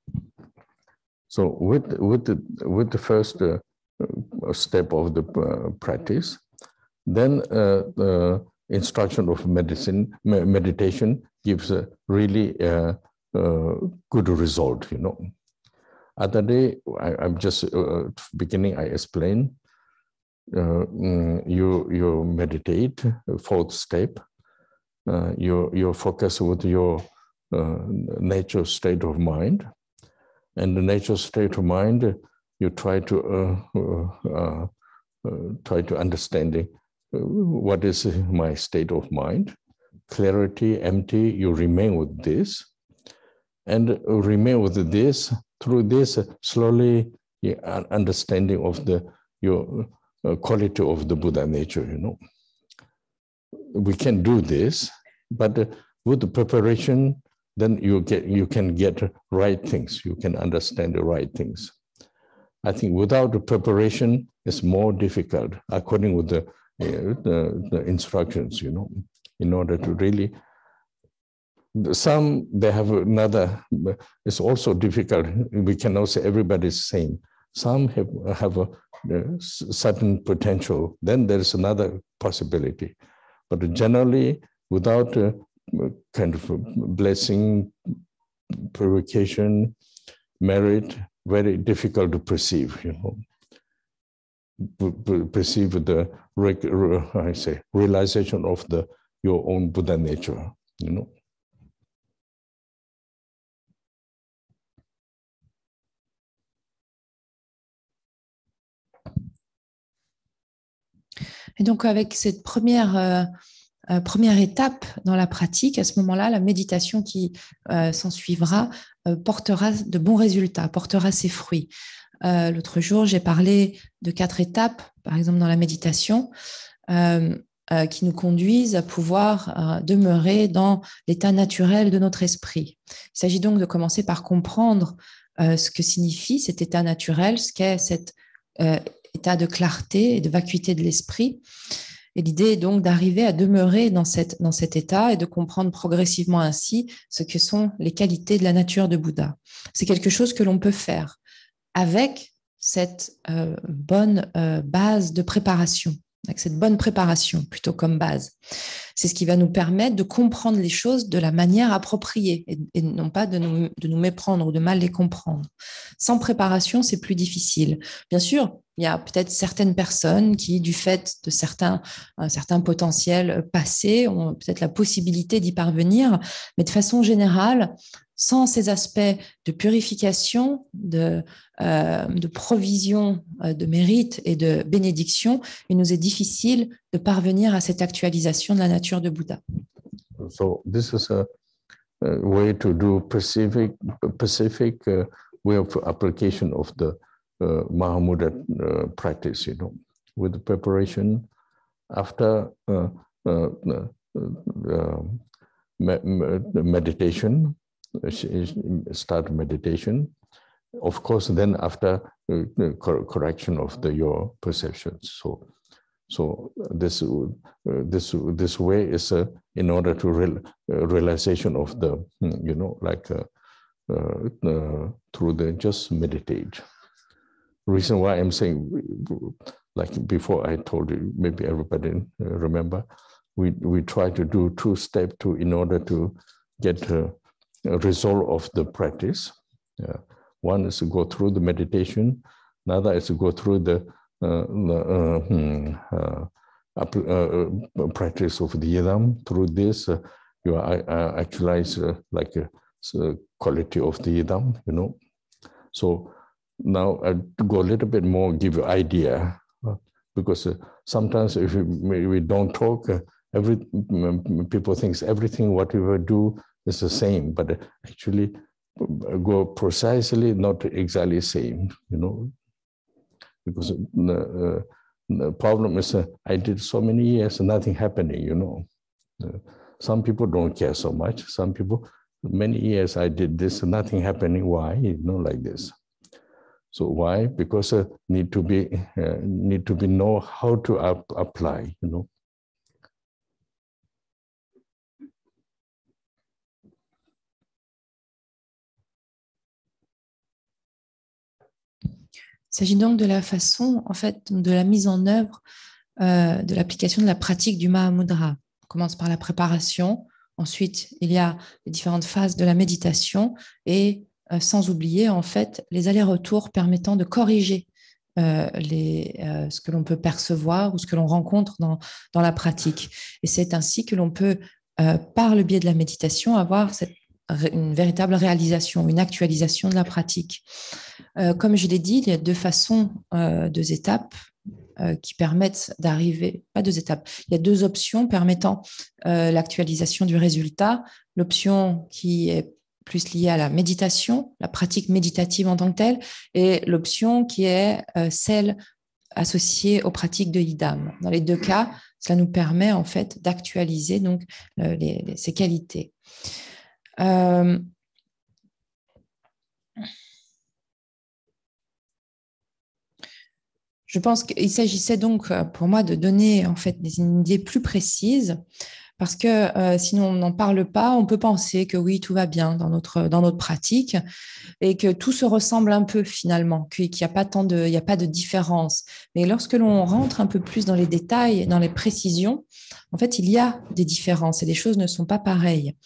So with the first step of the practice, then the instruction of meditation gives a really good result, Other day, I'm just beginning, I explained, you meditate, fourth step, you focus with your natural state of mind. And the natural state of mind, you try to understand what is my state of mind. Clarity, empty, you remain with this. And remain with this, through this, slowly understanding of your quality of the Buddha nature, We can do this, but with the preparation, then you can get right things. You can understand the right things. I think without the preparation, it's more difficult, according with the instructions, in order to really. Some, they have another, it's also difficult. We cannot say everybody's same. Some have a certain potential. Then there's another possibility. But generally, without kind of blessing, purification, merit, very difficult to perceive, perceive the realization of your own Buddha nature, Et donc, avec cette première étape dans la pratique, à ce moment-là, la méditation qui s'en suivra portera de bons résultats, portera ses fruits. L'autre jour, j'ai parlé de 4 étapes, par exemple dans la méditation, qui nous conduisent à pouvoir demeurer dans l'état naturel de notre esprit. Il s'agit donc de commencer par comprendre ce que signifie cet état naturel, ce qu'est cet état de clarté et de vacuité de l'esprit. Et l'idée est donc d'arriver à demeurer dans cet état et de comprendre progressivement ainsi ce que sont les qualités de la nature de Bouddha. C'est quelque chose que l'on peut faire avec cette bonne base de préparation, avec cette bonne préparation plutôt comme base. C'est ce qui va nous permettre de comprendre les choses de la manière appropriée et non pas de nous méprendre ou de mal les comprendre. Sans préparation, c'est plus difficile. Bien sûr, il y a peut-être certaines personnes qui, du fait de un certain potentiel passé, ont peut-être la possibilité d'y parvenir, mais de façon générale, sans ces aspects de purification, de provision de mérite et de bénédiction, il nous est difficile de parvenir à cette actualisation de la nature de Bouddha. So this is a way to do specific way of application of the Mahamudra practice, with the preparation after meditation, start meditation. Of course, then after correction of your perceptions. So this way is in order to realization of the through the just meditate. Reason why I'm saying, like before I told you, maybe everybody remember, we try to do 2 steps in order to get a result of the practice. One is to go through the meditation. Another is to go through the practice of the yidam. Through this, you actualize quality of the yidam, So now I go a little bit more, give you idea, because sometimes if we don't talk, people think everything what we will do is the same, but actually go precisely not exactly same, because the problem is I did so many years and nothing happening, some people don't care so much. Some people, many years I did this and nothing happening. Why? Like this. So why? Because need to be know how to apply, Il s'agit donc de la façon, en fait, de la mise en œuvre de l'application de la pratique du Mahamudra. On commence par la préparation, ensuite il y a les différentes phases de la méditation et sans oublier en fait les allers-retours permettant de corriger ce que l'on peut percevoir ou ce que l'on rencontre dans la pratique. Et c'est ainsi que l'on peut, par le biais de la méditation, avoir une véritable réalisation, une actualisation de la pratique. Comme je l'ai dit, il y a 2 façons, 2 étapes qui permettent d'arriver, pas 2 étapes, il y a 2 options permettant l'actualisation du résultat. L'option qui est plus liée à la méditation, la pratique méditative en tant que telle, et l'option qui est celle associée aux pratiques de Yidam. Dans les 2 cas, cela nous permet en fait d'actualiser donc ces qualités. Je pense qu'il s'agissait donc pour moi de donner en fait des idées plus précises parce que sinon on n'en parle pas, on peut penser que oui, tout va bien dans notre pratique et que tout se ressemble un peu finalement, qu'il n'y a pas il n'y a pas de différence. Mais lorsque l'on rentre un peu plus dans les détails, dans les précisions, en fait, il y a des différences et les choses ne sont pas pareilles.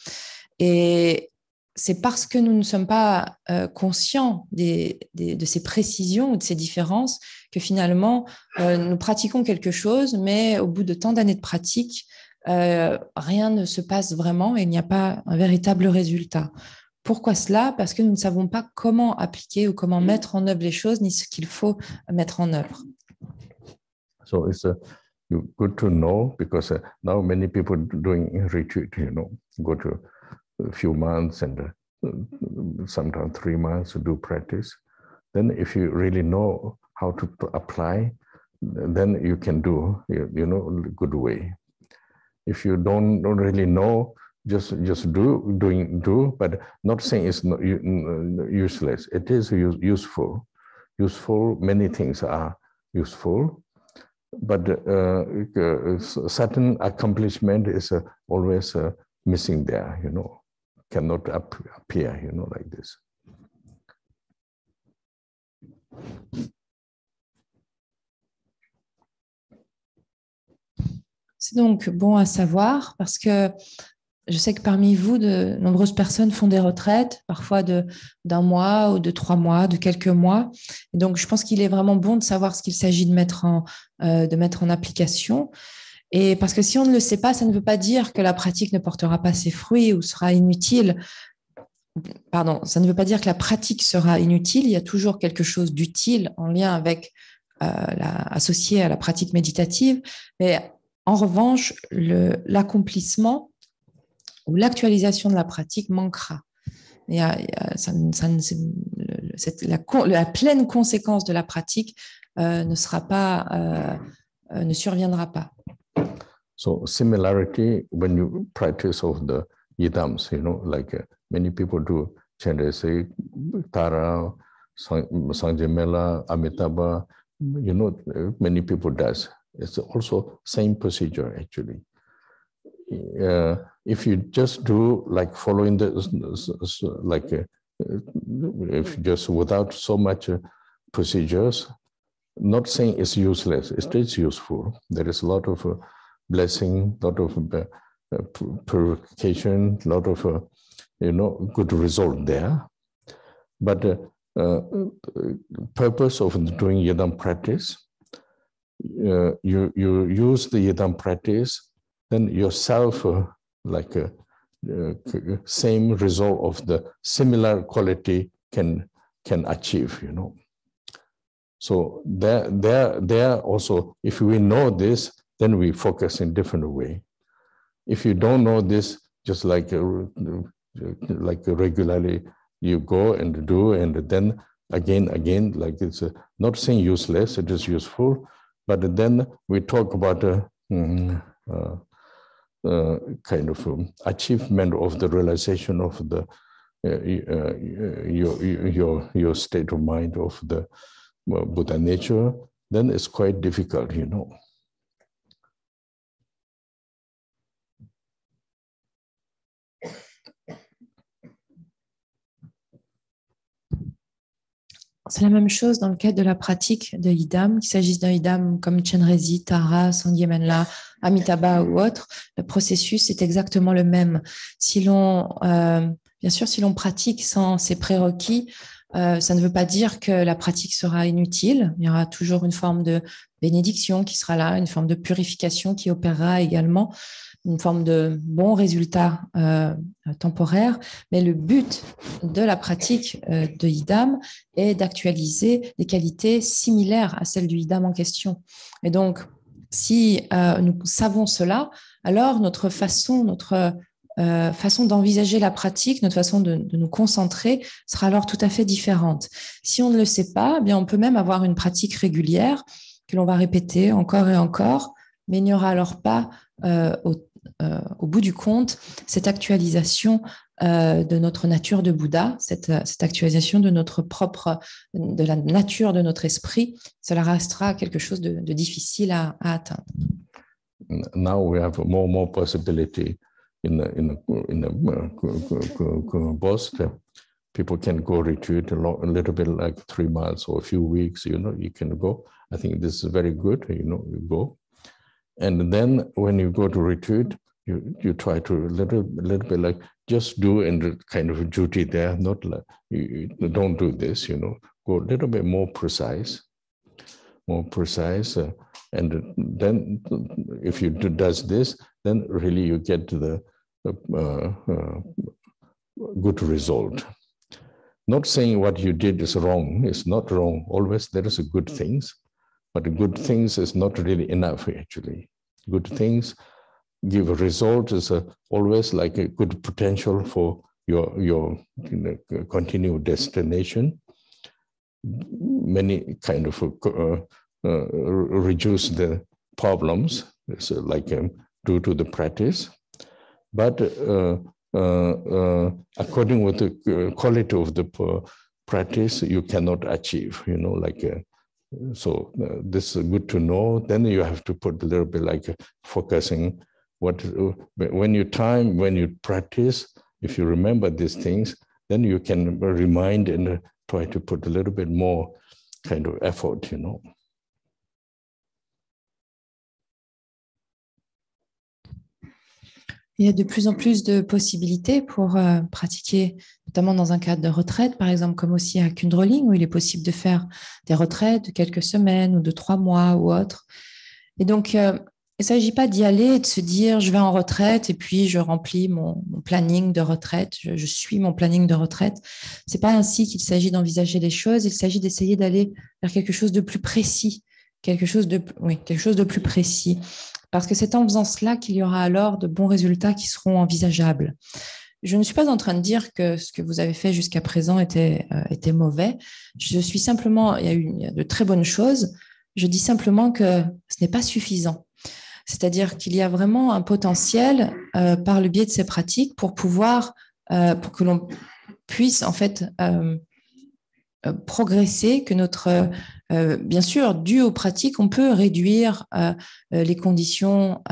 Et c'est parce que nous ne sommes pas conscients de ces précisions ou de ces différences que finalement, nous pratiquons quelque chose, mais au bout de tant d'années de pratique, rien ne se passe vraiment et il n'y a pas un véritable résultat. Pourquoi cela? Parce que nous ne savons pas comment appliquer ou comment mettre en œuvre les choses, ni ce qu'il faut mettre en œuvre. So it's good to know because now many people doing retreat, go to a few months and sometimes 3 months to do practice. Then if you really know how to apply, then you can do, good way. If you don't really know, just do, but not saying it's not useless. It is useful. Many things are useful, but certain accomplishment is always missing there, cannot appear, like this. C'est donc bon à savoir parce que je sais que parmi vous, de nombreuses personnes font des retraites, parfois d'un mois ou de 3 mois, de quelques mois. Et donc, je pense qu'il est vraiment bon de savoir ce qu'il s'agit de mettre en application. Et parce que si on ne le sait pas, ça ne veut pas dire que la pratique ne portera pas ses fruits ou sera inutile. Pardon, ça ne veut pas dire que la pratique sera inutile. Il y a toujours quelque chose d'utile en lien avec associé à la pratique méditative. Mais en revanche, l'accomplissement ou l'actualisation de la pratique manquera. La pleine conséquence de la pratique ne surviendra pas. So similarity when you practice of the yidams, like many people do chant, they say Tara, Sanjamela, Amitabha, many people does. It's also same procedure actually. If you just do like following if just without so much procedures, not saying it's useless, it is useful. There is a lot of blessing, a lot of purification, a lot of good result there. But purpose of doing yidam practice, you use the yidam practice, then yourself same result of the similar quality can achieve, So there also, if we know this, then we focus in different way. If you don't know this, just like regularly you go and do, and then again, like it's not saying useless, it is useful, but then we talk about kind of achievement of the realization of the your state of mind of the Buddha nature, then it's quite difficult, C'est la même chose dans le cadre de la pratique de Yidam, qu'il s'agisse d'un Yidam comme Chenrezig, Tara, Sangye-Menla, Amitabha ou autre. Le processus est exactement le même. Bien sûr, si l'on pratique sans ces prérequis, ça ne veut pas dire que la pratique sera inutile. Il y aura toujours une forme de bénédiction qui sera là, une forme de purification qui opérera également, une forme de bon résultat temporaire. Mais le but de la pratique de Yidam est d'actualiser des qualités similaires à celles du Yidam en question. Et donc, si nous savons cela, alors notre façon d'envisager la pratique, notre façon de nous concentrer sera alors tout à fait différente. Si on ne le sait pas, eh bien on peut même avoir une pratique régulière que l'on va répéter encore et encore, mais il n'y aura alors pas au bout du compte cette actualisation de notre nature de Bouddha, cette actualisation de la nature de notre esprit. Cela restera quelque chose de difficile à atteindre. Now we have more possibility in Boston. People can go retreat a little bit like 3 months or a few weeks, you can go. I think this is very good, you go. And then when you go to retreat, you try to little bit like just do in kind of duty there, not like you don't do this, go a little bit more precise, and then if you does this, then really you get to the good result. Not saying what you did is wrong. It's not wrong. Always there is a good things, but good things is not really enough actually. Good things give a result is always like a good potential for your continued destination. Many kind of reduce the problems, so like due to the practice, but according with the quality of the practice, you cannot achieve. So this is good to know. Then you have to put a little bit like focusing. When you practice, if you remember these things, then you can remind and try to put a little bit more kind of effort, Il y a de plus en plus de possibilités pour pratiquer, notamment dans un cadre de retraite, par exemple, comme aussi à Kundrolling, où il est possible de faire des retraites de quelques semaines ou de 3 mois ou autre. Et donc, il ne s'agit pas d'y aller et de se dire je vais en retraite et puis je remplis mon planning de retraite, je suis mon planning de retraite. Ce n'est pas ainsi qu'il s'agit d'envisager les choses, il s'agit d'essayer d'aller vers quelque chose de plus précis, quelque chose de plus précis. Parce que c'est en faisant cela qu'il y aura alors de bons résultats qui seront envisageables. Je ne suis pas en train de dire que ce que vous avez fait jusqu'à présent était mauvais. Je suis simplement, il y a de très bonnes choses. Je dis simplement que ce n'est pas suffisant. C'est-à-dire qu'il y a vraiment un potentiel par le biais de ces pratiques pour pouvoir, pour que l'on puisse en fait progresser, que notre, bien sûr, dû aux pratiques, on peut réduire les conditions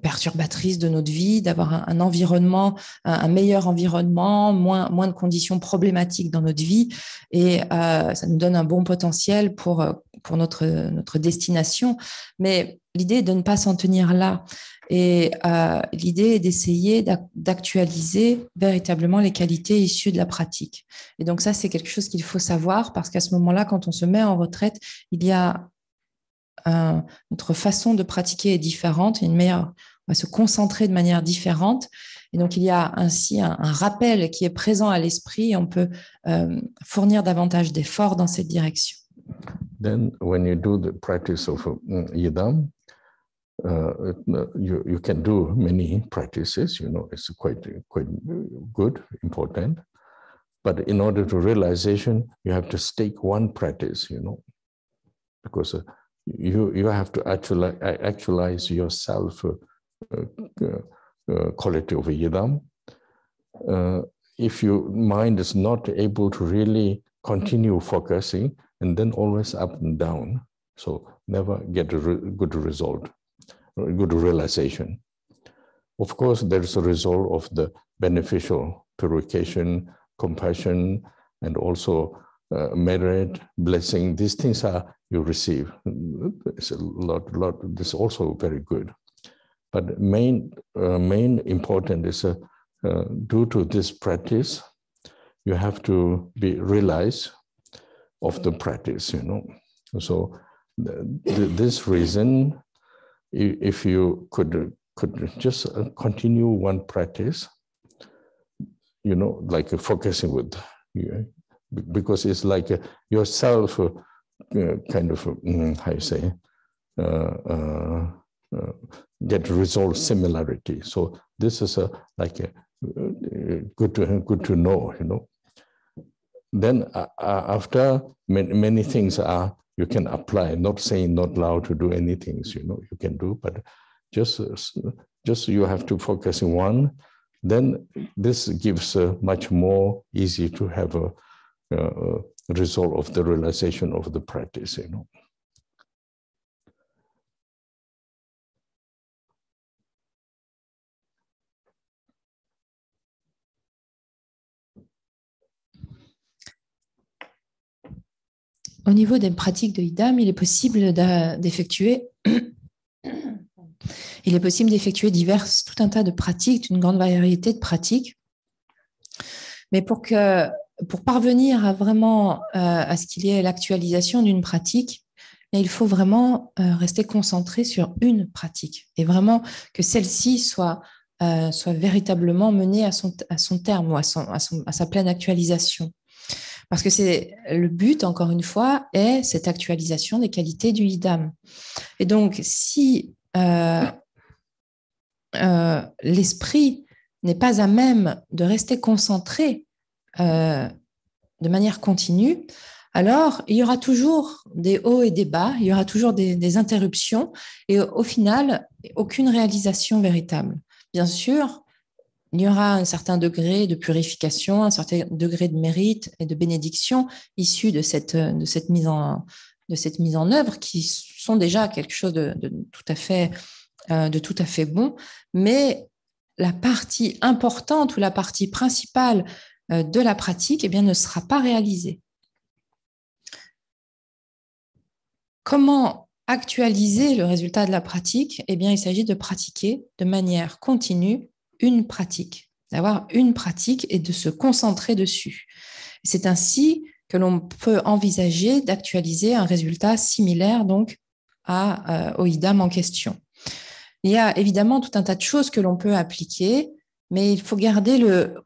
perturbatrices de notre vie, d'avoir un environnement, un meilleur environnement, moins de conditions problématiques dans notre vie, et ça nous donne un bon potentiel pour notre destination. Mais l'idée est de ne pas s'en tenir là. Et l'idée est d'essayer d'actualiser véritablement les qualités issues de la pratique. Et donc ça, c'est quelque chose qu'il faut savoir, parce qu'à ce moment-là, quand on se met en retraite, il y a notre façon de pratiquer est différente, on va se concentrer de manière différente. Et donc, il y a ainsi un rappel qui est présent à l'esprit et on peut fournir davantage d'efforts dans cette direction. Then, when you do the practice of Yidam, you can do many practices, it's quite good, important. But in order to realization, you have to stake one practice, because you have to actualize yourself quality of Yidam. If your mind is not able to really continue focusing, and then always up and down, so never get a good result, a good realization. Of course, there is a result of the beneficial purification, compassion, and also merit, blessing. These things you receive. It's a lot. This is also very good. But main important is due to this practice, you have to be realized of the practice, So this reason, if you could just continue one practice, like focusing with, because it's like yourself kind of, how you say, get result similarity. So this is good to know, Then after many things you can apply, not saying not allowed to do any things, you can do, but just you have to focus in one. Then this gives much more easy to have a result of the realization of the practice, Au niveau des pratiques de Yidam, il est possible d'effectuer tout un tas de pratiques, une grande variété de pratiques. Mais pour parvenir à vraiment à ce qu'il y ait l'actualisation d'une pratique, il faut vraiment rester concentré sur une pratique et vraiment que celle-ci soit véritablement menée à son terme ou à sa pleine actualisation. Parce que c'est le but, encore une fois, est cette actualisation des qualités du Yidam. Et donc, si l'esprit n'est pas à même de rester concentré de manière continue, alors il y aura toujours des hauts et des bas, il y aura toujours des interruptions et au final, aucune réalisation véritable. Bien sûr, il y aura un certain degré de purification, un certain degré de mérite et de bénédiction issus de cette mise en œuvre qui sont déjà quelque chose de tout à fait bon, mais la partie importante ou la partie principale de la pratique ne sera pas réalisée. Comment actualiser le résultat de la pratique, eh bien, il s'agit de pratiquer de manière continue une pratique, d'avoir une pratique et de se concentrer dessus. C'est ainsi que l'on peut envisager d'actualiser un résultat similaire donc au IDAM en question. Il y a évidemment tout un tas de choses que l'on peut appliquer, mais il faut garder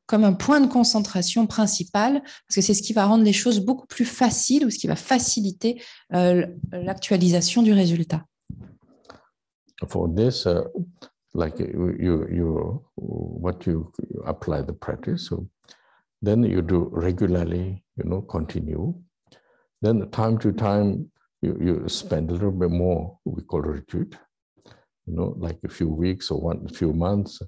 comme un point de concentration principal, parce que c'est ce qui va rendre les choses beaucoup plus faciles ou ce qui va faciliter l'actualisation du résultat. For this, like what you apply the practice, so then you do regularly, continue. Then time to time, you spend a little bit more, we call retreat, like a few weeks or a few months,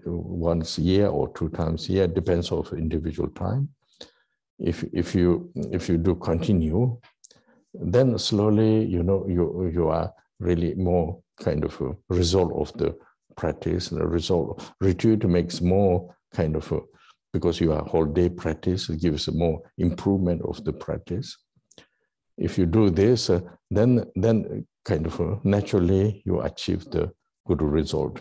once a year or 2 times a year, depends on individual time. If you do continue, then slowly, you are really more kind of a result of the practice. The result retreat makes more kind of because you are whole day practice, it gives more improvement of the practice. If you do this, then kind of naturally you achieve the good result,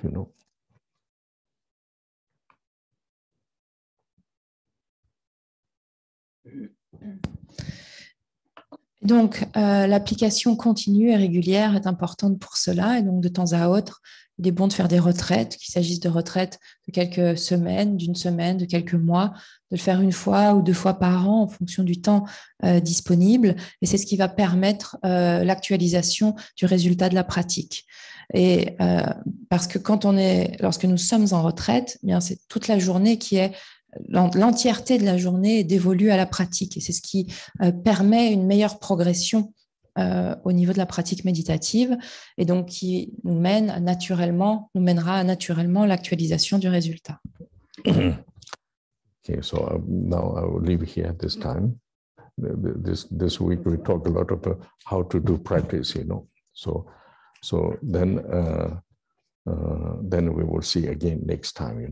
Donc, l'application continue et régulière est importante pour cela. Et donc, de temps à autre, il est bon de faire des retraites, qu'il s'agisse de retraites de quelques semaines, d'une semaine, de quelques mois, de le faire 1 fois ou 2 fois par an en fonction du temps disponible. Et c'est ce qui va permettre l'actualisation du résultat de la pratique. Et parce que lorsque nous sommes en retraite, eh bien, c'est toute la journée qui est l'entièreté de la journée est dévolue à la pratique et c'est ce qui permet une meilleure progression au niveau de la pratique méditative et donc qui nous mènera naturellement l'actualisation du résultat. Okay, so now I will leave here this time. This week we talk a lot about how to do practice, So then we will see again next time,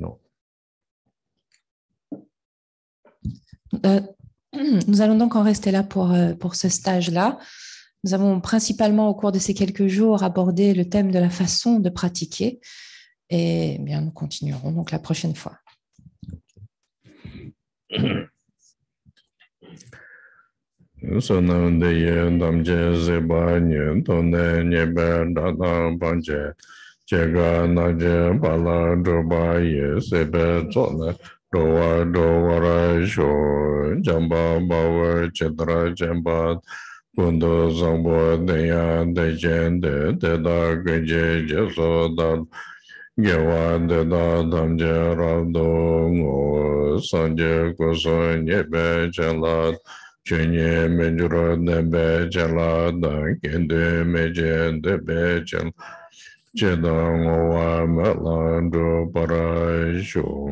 Nous allons donc en rester là pour ce stage-là. Nous avons principalement au cours de ces quelques jours abordé le thème de la façon de pratiquer et bien nous continuerons donc la prochaine fois. Dowara sho jamba bawa chedra jamba kundo zangbo deya dejen de da geje jeso da gewa de da damje rabdo ngo sanje koso nyebe jala chenye menjuro nebe jala da kende meje debe jala chedang owa melando para sho